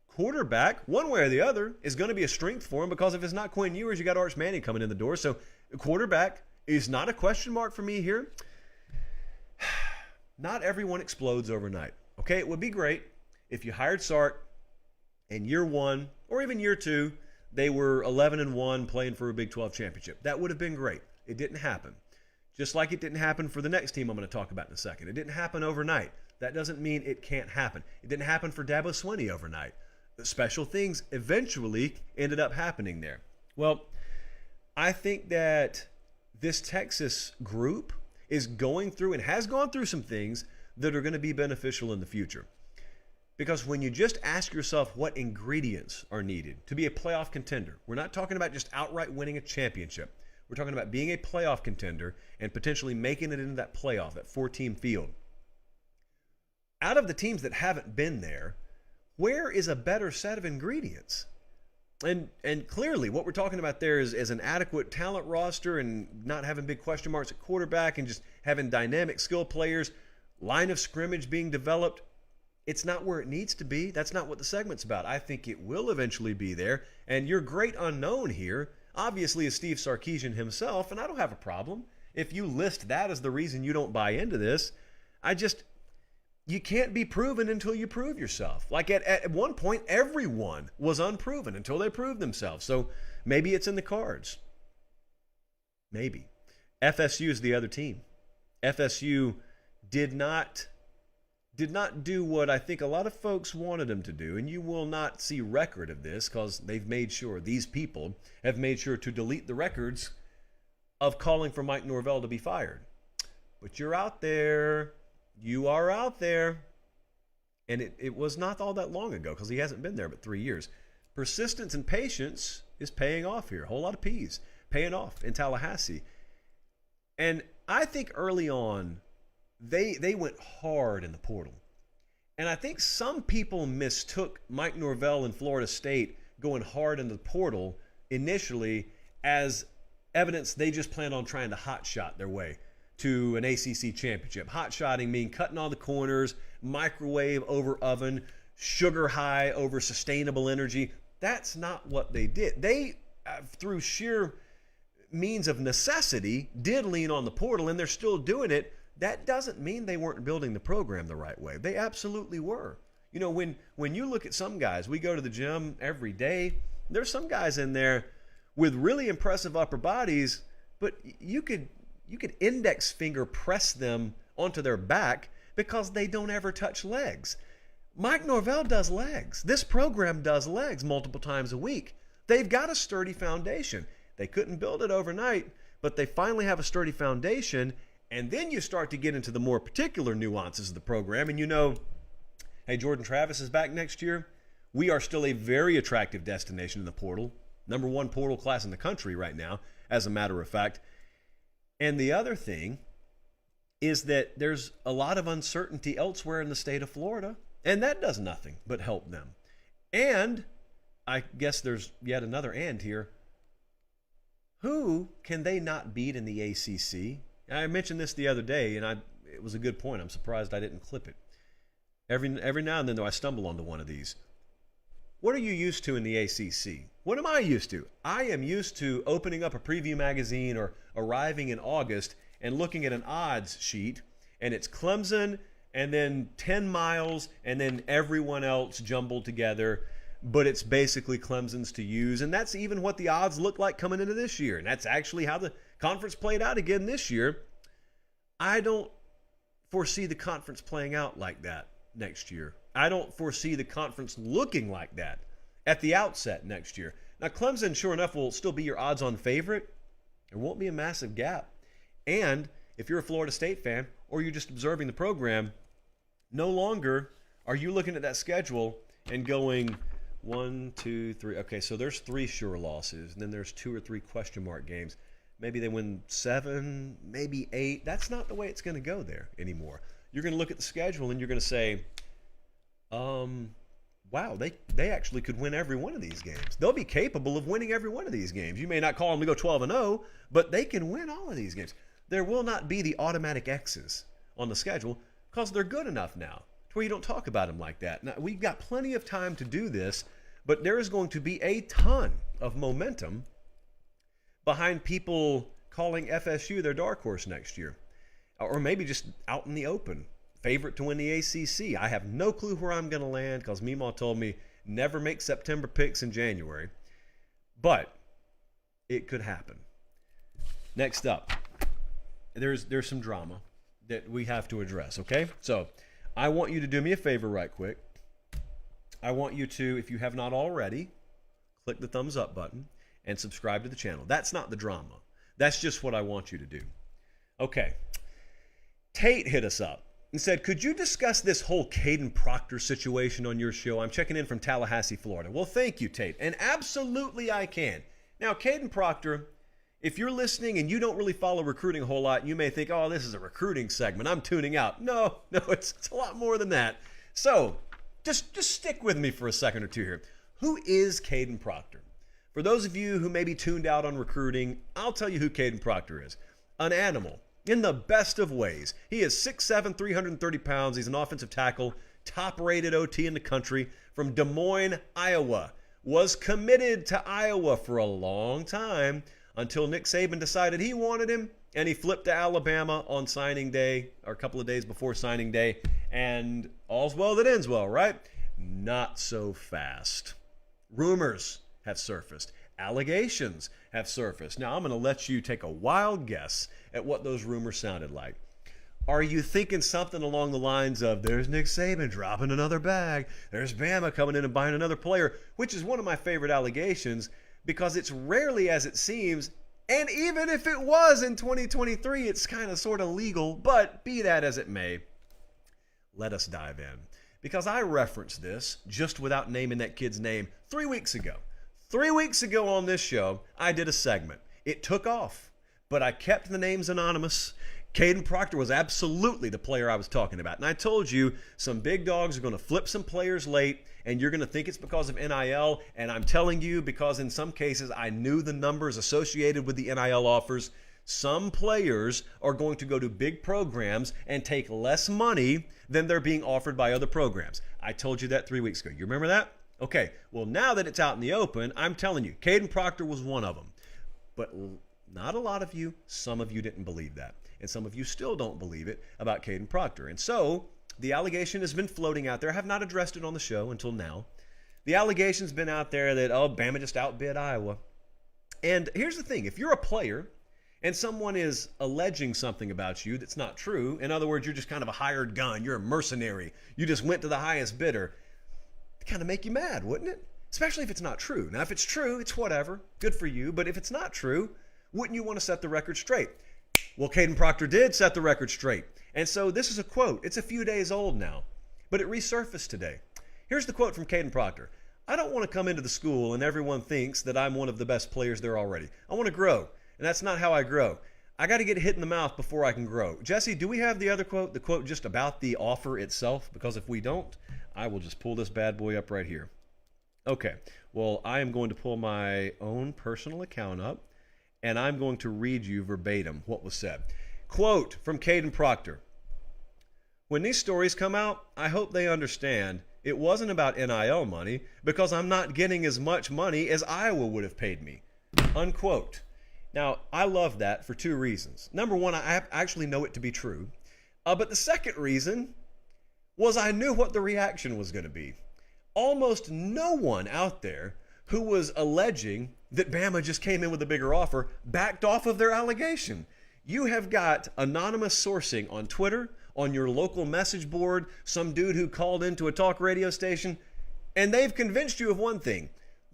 Quarterback, one way or the other, is going to be a strength for him because if it's not Quinn Ewers, you got Arch Manning coming in the door. So quarterback is not a question mark for me here. Not everyone explodes overnight. Okay, it would be great if you hired Sark in year one or even year two, they were 11-1 playing for a Big 12 championship. That would have been great. It didn't happen. Just like it didn't happen for the next team I'm going to talk about in a second. It didn't happen overnight. That doesn't mean it can't happen. It didn't happen for Dabo Swinney overnight. The special things eventually ended up happening there. Well, I think that this Texas group is going through and has gone through some things that are going to be beneficial in the future. Because when you just ask yourself what ingredients are needed to be a playoff contender, we're not talking about just outright winning a championship. We're talking about being a playoff contender and potentially making it into that playoff, that 4-team field. Out of the teams that haven't been there, where is a better set of ingredients? And clearly what we're talking about there is an adequate talent roster and not having big question marks at quarterback and just having dynamic skill players, line of scrimmage being developed. It's not where it needs to be. That's not what the segment's about. I think it will eventually be there. And your great unknown here, obviously, is Steve Sarkisian himself, and I don't have a problem if you list that as the reason you don't buy into this. You can't be proven until you prove yourself. Like at one point, everyone was unproven until they proved themselves. So maybe it's in the cards. Maybe. FSU is the other team. FSU did not do what I think a lot of folks wanted them to do, and you will not see record of this because they've made sure, these people have made sure to delete the records of calling for Mike Norvell to be fired. But you're out there. You are out there. And it was not all that long ago because he hasn't been there but 3 years. Persistence and patience is paying off here. A whole lot of P's paying off in Tallahassee. And I think early on, they went hard in the portal. And I think some people mistook Mike Norvell in Florida State going hard in the portal initially as evidence they just planned on trying to hotshot their way to an ACC championship. Hotshotting meaning cutting all the corners, microwave over oven, sugar high over sustainable energy. That's not what they did. They, through sheer means of necessity, did lean on the portal, and they're still doing it. That doesn't mean they weren't building the program the right way. They absolutely were. You know, when you look at some guys, we go to the gym every day, there's some guys in there with really impressive upper bodies, but you could index finger press them onto their back because they don't ever touch legs. Mike Norvell does legs. This program does legs multiple times a week. They've got a sturdy foundation. They couldn't build it overnight, but they finally have a sturdy foundation. And then you start to get into the more particular nuances of the program. And you know, hey, Jordan Travis is back next year. We are still a very attractive destination in the portal. Number 1 portal class in the country right now, as a matter of fact. And the other thing is that there's a lot of uncertainty elsewhere in the state of Florida. And that does nothing but help them. And I guess there's yet another and here. Who can they not beat in the ACC? I mentioned this the other day, and it was a good point. I'm surprised I didn't clip it. Every now and then, though, I stumble onto one of these. What are you used to in the ACC? What am I used to? I am used to opening up a preview magazine or arriving in August and looking at an odds sheet, and it's Clemson and then 10 miles and then everyone else jumbled together, but it's basically Clemson's to use, and that's even what the odds look like coming into this year, and that's actually how the conference played out again this year. I don't foresee the conference playing out like that next year. I don't foresee the conference looking like that at the outset next year. Now, Clemson, sure enough, will still be your odds-on favorite. There won't be a massive gap. And if you're a Florida State fan or you're just observing the program, no longer are you looking at that schedule and going 1, 2, 3. Okay, so there's 3 sure losses, and then there's 2 or 3 question mark games. Maybe they win 7, maybe 8. That's not the way it's going to go there anymore. You're going to look at the schedule and you're going to say, wow, they actually could win every one of these games. They'll be capable of winning every one of these games. You may not call them to go 12-0, but they can win all of these games. There will not be the automatic X's on the schedule because they're good enough now to where you don't talk about them like that. Now, we've got plenty of time to do this, but there is going to be a ton of momentum behind people calling FSU their dark horse next year, or maybe just out in the open, favorite to win the ACC. I have no clue where I'm going to land because Meemaw told me never make September picks in January, but it could happen. Next up, there's some drama that we have to address, okay? So I want you to do me a favor right quick. I want you to, if you have not already, click the thumbs up button and subscribe to the channel. That's not the drama. That's just what I want you to do. Okay. Tate hit us up and said, could you discuss this whole Caden Proctor situation on your show? I'm checking in from Tallahassee, Florida. Well, thank you, Tate. And absolutely I can. Now, Caden Proctor, if you're listening and you don't really follow recruiting a whole lot, you may think, oh, this is a recruiting segment. I'm tuning out. No, it's a lot more than that. So just stick with me for a second or two here. Who is Caden Proctor? For those of you who may be tuned out on recruiting, I'll tell you who Caden Proctor is. An animal. In the best of ways. He is 6'7", 330 pounds. He's an offensive tackle, top-rated OT in the country from Des Moines, Iowa. Was committed to Iowa for a long time until Nick Saban decided he wanted him, and he flipped to Alabama on signing day, or a couple of days before signing day, and all's well that ends well, right? Not so fast. Rumors have surfaced. Allegations have surfaced. Now, I'm going to let you take a wild guess at what those rumors sounded like. Are you thinking something along the lines of, there's Nick Saban dropping another bag, there's Bama coming in and buying another player, which is one of my favorite allegations because it's rarely as it seems, and even if it was in 2023, it's kind of sort of legal, but be that as it may, let us dive in. Because I referenced this, just without naming that kid's name, 3 weeks ago. 3 weeks ago on this show, I did a segment. It took off, but I kept the names anonymous. Caden Proctor was absolutely the player I was talking about. And I told you some big dogs are going to flip some players late, and you're going to think it's because of NIL. And I'm telling you, because in some cases I knew the numbers associated with the NIL offers, some players are going to go to big programs and take less money than they're being offered by other programs. I told you that 3 weeks ago. You remember that? Okay, well, now that it's out in the open, I'm telling you, Caden Proctor was one of them. But not a lot of you, some of you didn't believe that. And some of you still don't believe it about Caden Proctor. And so the allegation has been floating out there. I have not addressed it on the show until now. The allegation's been out there that, oh, Bama just outbid Iowa. And here's the thing. If you're a player and someone is alleging something about you that's not true, in other words, you're just kind of a hired gun, you're a mercenary, you just went to the highest bidder, it'd kind of make you mad, wouldn't it? Especially if it's not true. Now, if it's true, it's whatever. Good for you. But if it's not true, wouldn't you want to set the record straight? Well, Caden Proctor did set the record straight. And so this is a quote. It's a few days old now, but it resurfaced today. Here's the quote from Caden Proctor. I don't want to come into the school and everyone thinks that I'm one of the best players there already. I want to grow, and that's not how I grow. I got to get hit in the mouth before I can grow. Jesse, do we have the other quote, the quote just about the offer itself? Because if we don't, I will just pull this bad boy up right here. Okay, well, I am going to pull my own personal account up, and I'm going to read you verbatim what was said. Quote from Caden Proctor. When these stories come out, I hope they understand it wasn't about NIL money because I'm not getting as much money as Iowa would have paid me. Unquote. Now, I love that for two reasons. Number one, I actually know it to be true. But the second reason was I knew what the reaction was going to be. Almost no one out there who was alleging that Bama just came in with a bigger offer backed off of their allegation. You have got anonymous sourcing on Twitter, on your local message board, some dude who called into a talk radio station, and they've convinced you of one thing.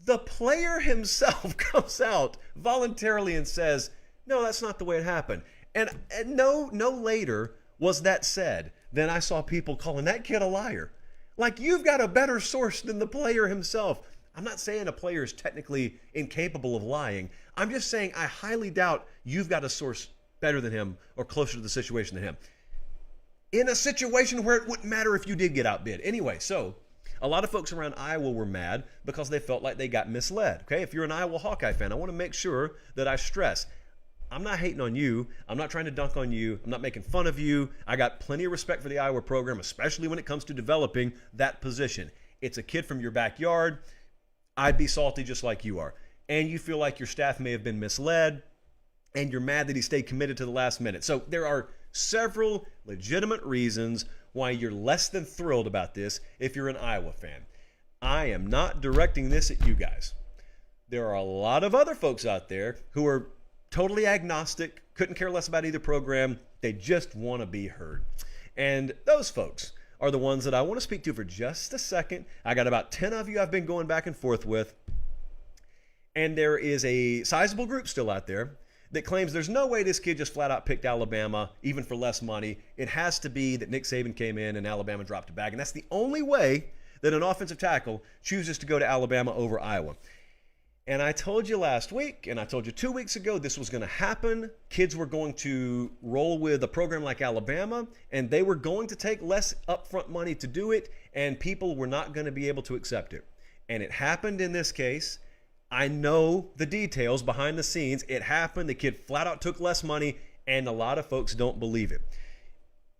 The player himself comes out voluntarily and says, no, that's not the way it happened. And no later was that said than I saw people calling that kid a liar. Like, you've got a better source than the player himself. I'm not saying a player is technically incapable of lying. I'm just saying I highly doubt you've got a source better than him or closer to the situation than him. In a situation where it wouldn't matter if you did get outbid. Anyway, so a lot of folks around Iowa were mad because they felt like they got misled. Okay, if you're an Iowa Hawkeye fan, I want to make sure that I stress, I'm not hating on you. I'm not trying to dunk on you. I'm not making fun of you. I got plenty of respect for the Iowa program, especially when it comes to developing that position. It's a kid from your backyard. I'd be salty just like you are. And you feel like your staff may have been misled, and you're mad that he stayed committed to the last minute. So there are several legitimate reasons why you're less than thrilled about this if you're an Iowa fan. I am not directing this at you guys. There are a lot of other folks out there who are totally agnostic, couldn't care less about either program. They just want to be heard. And those folks are the ones that I want to speak to for just a second. I got about 10 of you I've been going back and forth with. And there is a sizable group still out there that claims there's no way this kid just flat out picked Alabama, even for less money. It has to be that Nick Saban came in and Alabama dropped a bag. And that's the only way that an offensive tackle chooses to go to Alabama over Iowa. And I told you last week, and I told you 2 weeks ago, this was going to happen. Kids were going to roll with a program like Alabama, and they were going to take less upfront money to do it, and people were not going to be able to accept it. And it happened in this case. I know the details behind the scenes. It happened. The kid flat out took less money, and a lot of folks don't believe it.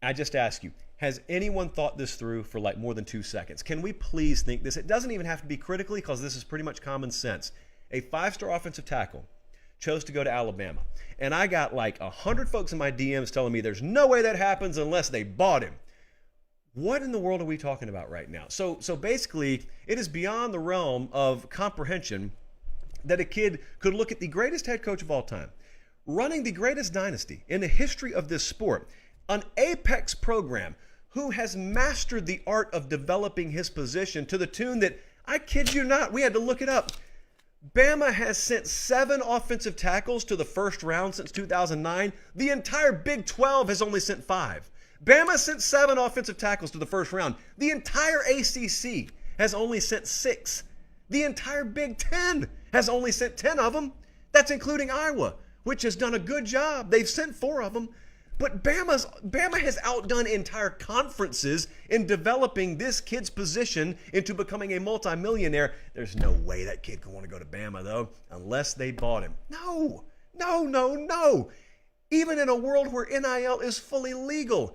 I just ask you, has anyone thought this through for like more than 2 seconds? Can we please think this? It doesn't even have to be critically, because this is pretty much common sense. A 5-star offensive tackle chose to go to Alabama. And I got like 100 folks in my DMs telling me there's no way that happens unless they bought him. What in the world are we talking about right now? So basically, it is beyond the realm of comprehension that a kid could look at the greatest head coach of all time, running the greatest dynasty in the history of this sport, an apex program who has mastered the art of developing his position to the tune that, I kid you not, we had to look it up. Bama has sent 7 offensive tackles to the first round since 2009. The entire Big 12 has only sent 5. Bama sent 7 offensive tackles to the first round. The entire ACC has only sent 6. The entire Big 10 has only sent 10 of them. That's including Iowa, which has done a good job. They've sent 4 of them. But Bama has outdone entire conferences in developing this kid's position into becoming a multimillionaire. There's no way that kid could want to go to Bama, though, unless they bought him. No. Even in a world where NIL is fully legal,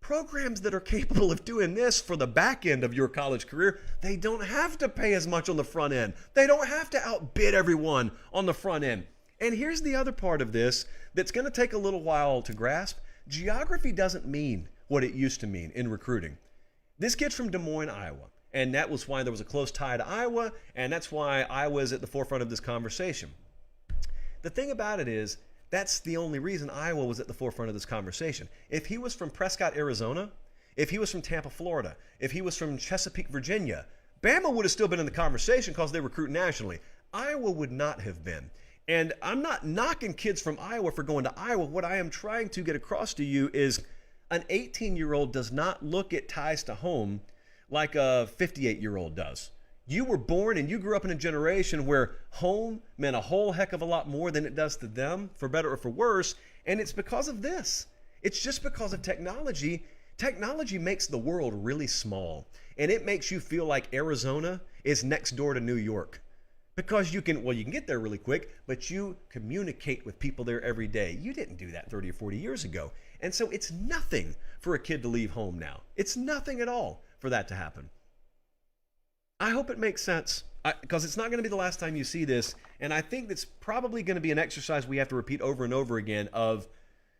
programs that are capable of doing this for the back end of your college career, they don't have to pay as much on the front end. They don't have to outbid everyone on the front end. And here's the other part of this that's going to take a little while to grasp. Geography doesn't mean what it used to mean in recruiting. This kid's from Des Moines, Iowa, and that was why there was a close tie to Iowa, and that's why Iowa is at the forefront of this conversation. The thing about it is, that's the only reason Iowa was at the forefront of this conversation. If he was from Prescott, Arizona, if he was from Tampa, Florida, if he was from Chesapeake, Virginia, Bama would have still been in the conversation because they recruit nationally. Iowa would not have been. And I'm not knocking kids from Iowa for going to Iowa. What I am trying to get across to you is an 18-year-old does not look at ties to home like a 58-year-old does. You were born and you grew up in a generation where home meant a whole heck of a lot more than it does to them, for better or for worse, and it's because of this. It's just because of technology. Technology makes the world really small, and it makes you feel like Arizona is next door to New York. Because you can get there really quick, but you communicate with people there every day. You didn't do that 30 or 40 years ago. And so it's nothing for a kid to leave home now. It's nothing at all for that to happen. I hope it makes sense, because it's not going to be the last time you see this. And I think that's probably going to be an exercise we have to repeat over and over again of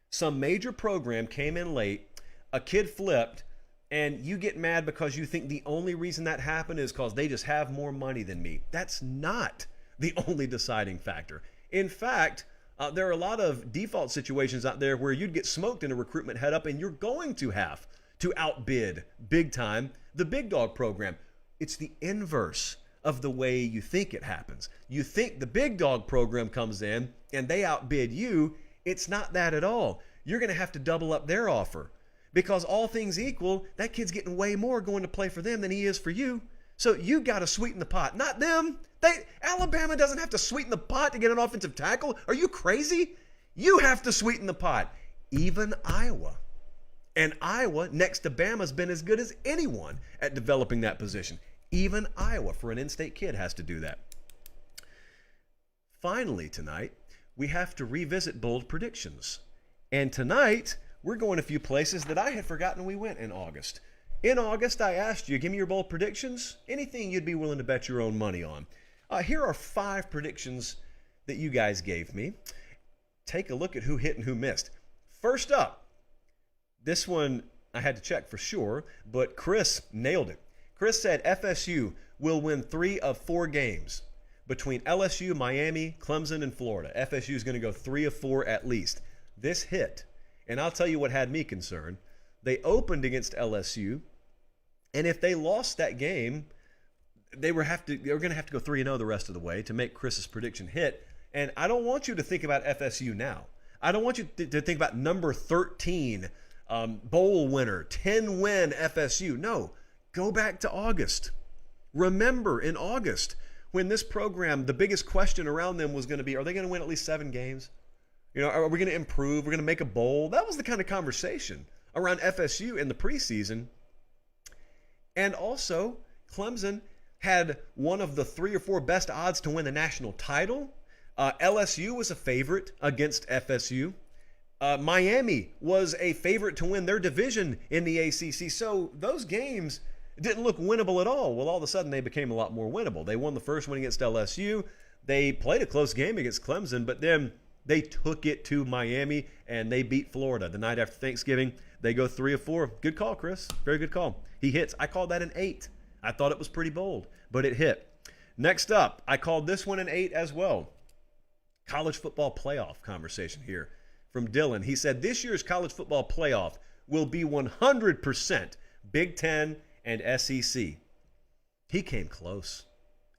some major program came in late, a kid flipped, and you get mad because you think the only reason that happened is because they just have more money than me. That's not the only deciding factor. In fact, there are a lot of default situations out there where you'd get smoked in a recruitment head up and you're going to have to outbid big time the big dog program. It's the inverse of the way you think it happens. You think the big dog program comes in and they outbid you. It's not that at all. You're going to have to double up their offer. Because all things equal, that kid's getting way more going to play for them than he is for you. So you got to sweeten the pot, not them. Alabama doesn't have to sweeten the pot to get an offensive tackle. Are you crazy? You have to sweeten the pot. Even Iowa. And Iowa, next to Bama, has been as good as anyone at developing that position. Even Iowa, for an in-state kid, has to do that. Finally tonight, we have to revisit bold predictions. And tonight, we're going a few places that I had forgotten we went in August. In August, I asked you, give me your bold predictions. Anything you'd be willing to bet your own money on. Here are 5 predictions that you guys gave me. Take a look at who hit and who missed. First up, this one I had to check for sure, but Chris nailed it. Chris said FSU will win 3 of 4 games between LSU, Miami, Clemson, and Florida. FSU is going to go 3 of 4 at least. This hit. And I'll tell you what had me concerned. They opened against LSU, and if they lost that game, they were going to have to go 3-0 the rest of the way to make Chris's prediction hit. And I don't want you to think about FSU now. I don't want you to think about number 13, bowl winner, 10-win FSU. No, go back to August. Remember in August when this program, the biggest question around them was going to be, are they going to win at least 7 games? You know, are we going to improve? We're going to make a bowl? That was the kind of conversation around FSU in the preseason. And also, Clemson had one of the 3 or 4 best odds to win the national title. LSU was a favorite against FSU. Miami was a favorite to win their division in the ACC. So those games didn't look winnable at all. Well, all of a sudden they became a lot more winnable. They won the first one against LSU. They played a close game against Clemson, but then they took it to Miami and they beat Florida the night after Thanksgiving. They go 3 of 4. Good call, Chris. Very good call. He hits. I called that an 8. I thought it was pretty bold, but it hit. Next up, I called this one an 8 as well. College football playoff conversation here from Dylan. He said this year's college football playoff will be 100% Big Ten and SEC. He came close.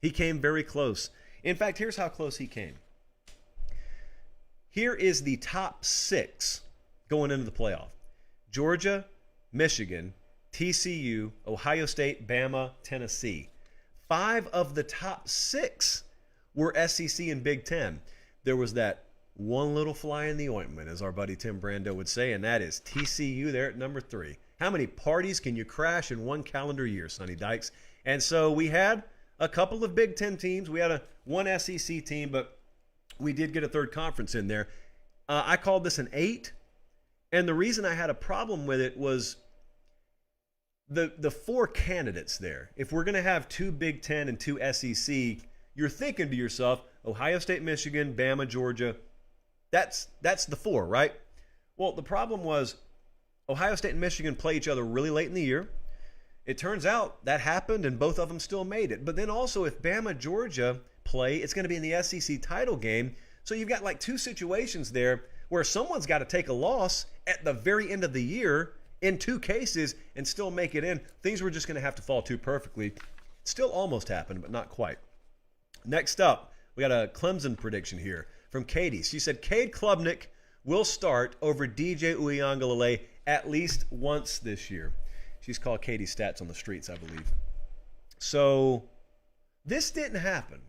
He came very close. In fact, here's how close he came. Here is the top 6 going into the playoff. Georgia, Michigan, TCU, Ohio State, Bama, Tennessee. 5 of the top 6 were SEC and Big Ten. There was that one little fly in the ointment, as our buddy Tim Brando would say, and that is TCU there at number 3. How many parties can you crash in one calendar year, Sonny Dykes? And so we had a couple of Big Ten teams. We had one SEC team, but we did get a third conference in there. I called this an 8, and the reason I had a problem with it was the 4 candidates there. If we're going to have 2 Big Ten and 2 SEC, you're thinking to yourself, Ohio State, Michigan, Bama, Georgia, that's the 4, right? Well, the problem was Ohio State and Michigan play each other really late in the year. It turns out that happened, and both of them still made it. But then also, if Bama, Georgia play, it's going to be in the SEC title game. So you've got like 2 situations there where someone's got to take a loss at the very end of the year in 2 cases and still make it in. Things were just going to have to fall too perfectly. Still almost happened, but not quite. Next up, we got a Clemson prediction here from Katie. She said Cade Klubnik will start over DJ Uiagalelei at least once this year. She's called Katie Stats on the streets, I believe. So this didn't happen.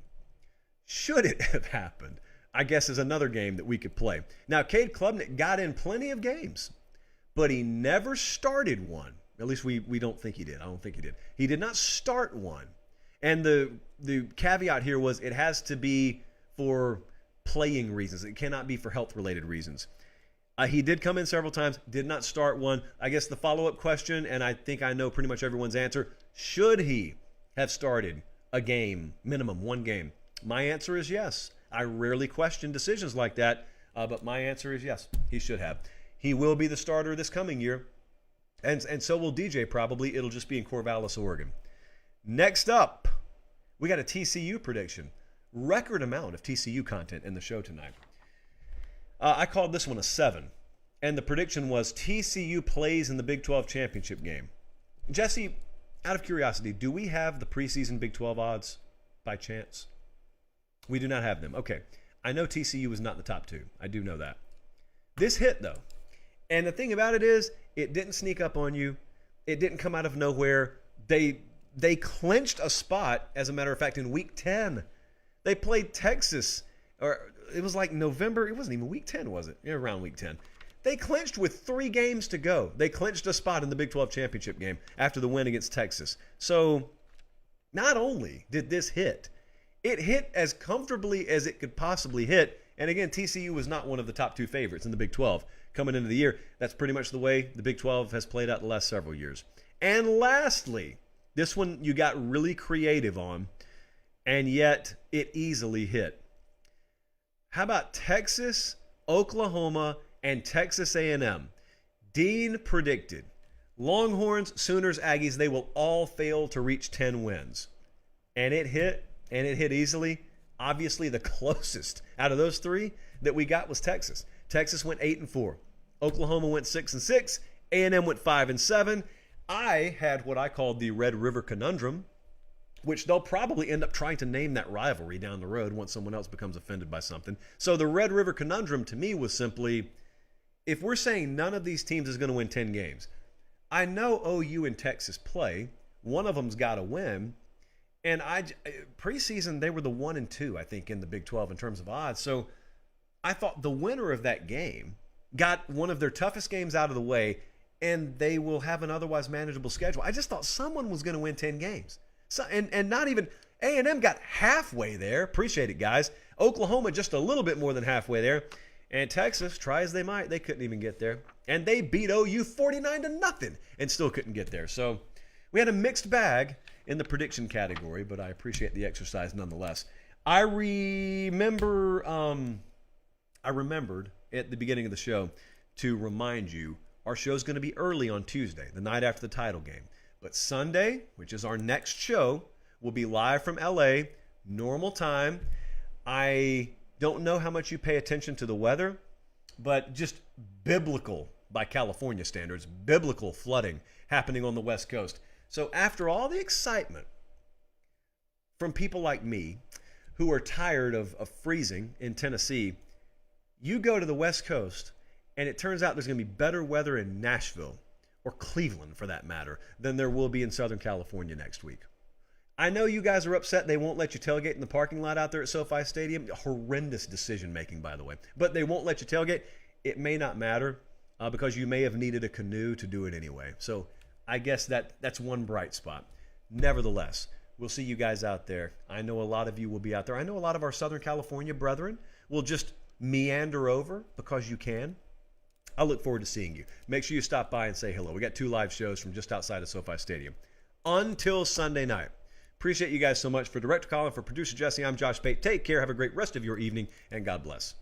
Should it have happened? I guess is another game that we could play. Now, Cade Klubnik got in plenty of games, but he never started one. At least we don't think he did. I don't think he did. He did not start one. And the caveat here was it has to be for playing reasons. It cannot be for health-related reasons. He did come in several times, did not start one. I guess the follow-up question, and I think I know pretty much everyone's answer, should he have started a game, minimum 1 game? My answer is yes. I rarely question decisions like that, but my answer is yes, he should have. He will be the starter this coming year, and so will DJ probably. It'll just be in Corvallis, Oregon. Next up, we got a TCU prediction. Record amount of TCU content in the show tonight. I called this one a 7, and the prediction was TCU plays in the Big 12 championship game. Jesse, out of curiosity, do we have the preseason Big 12 odds by chance? We do not have them. Okay. I know TCU is not in the top 2. I do know that. This hit, though. And the thing about it is, it didn't sneak up on you. It didn't come out of nowhere. They clinched a spot, as a matter of fact, in Week 10. They played Texas, or it was like November. It wasn't even Week 10, was it? Yeah, around Week 10. They clinched with 3 games to go. They clinched a spot in the Big 12 championship game after the win against Texas. So not only did this hit, it hit as comfortably as it could possibly hit. And again, TCU was not one of the top 2 favorites in the Big 12 coming into the year. That's pretty much the way the Big 12 has played out the last several years. And lastly, this one you got really creative on, and yet it easily hit. How about Texas, Oklahoma, and Texas A&M? Dean predicted Longhorns, Sooners, Aggies, they will all fail to reach 10 wins. And it hit. And it hit easily. Obviously, the closest out of those 3 that we got was Texas. Texas went 8-4. Oklahoma went 6-6. A&M went 5-7. I had what I called the Red River Conundrum. which they'll probably end up trying to name that rivalry down the road once someone else becomes offended by something. So the Red River Conundrum to me was simply, if we're saying none of these teams is going to win 10 games, I know OU and Texas play. One of them's got to win. And preseason, they were the 1 and 2, I think, in the Big 12 in terms of odds. So I thought the winner of that game got one of their toughest games out of the way, and they will have an otherwise manageable schedule. I just thought someone was going to win 10 games. So, and not even A&M got halfway there. Appreciate it, guys. Oklahoma just a little bit more than halfway there. And Texas, try as they might, they couldn't even get there. And they beat OU 49-0 and still couldn't get there. So we had a mixed bag in the prediction category, but I appreciate the exercise nonetheless. I remembered at the beginning of the show to remind you our show's going to be early on Tuesday, the night after the title game. But Sunday, which is our next show, will be live from LA, normal time. I don't know how much you pay attention to the weather, but just biblical, by California standards, biblical flooding happening on the West Coast. So after all the excitement from people like me who are tired of freezing in Tennessee, you go to the West Coast, and it turns out there's going to be better weather in Nashville, or Cleveland for that matter, than there will be in Southern California next week. I know you guys are upset they won't let you tailgate in the parking lot out there at SoFi Stadium. Horrendous decision-making, by the way. But they won't let you tailgate. It may not matter because you may have needed a canoe to do it anyway. So I guess that's one bright spot. Nevertheless, we'll see you guys out there. I know a lot of you will be out there. I know a lot of our Southern California brethren will just meander over because you can. I look forward to seeing you. Make sure you stop by and say hello. We got 2 live shows from just outside of SoFi Stadium. Until Sunday night. Appreciate you guys so much. For Director Colin, for Producer Jesse, I'm Josh Pate. Take care. Have a great rest of your evening, and God bless.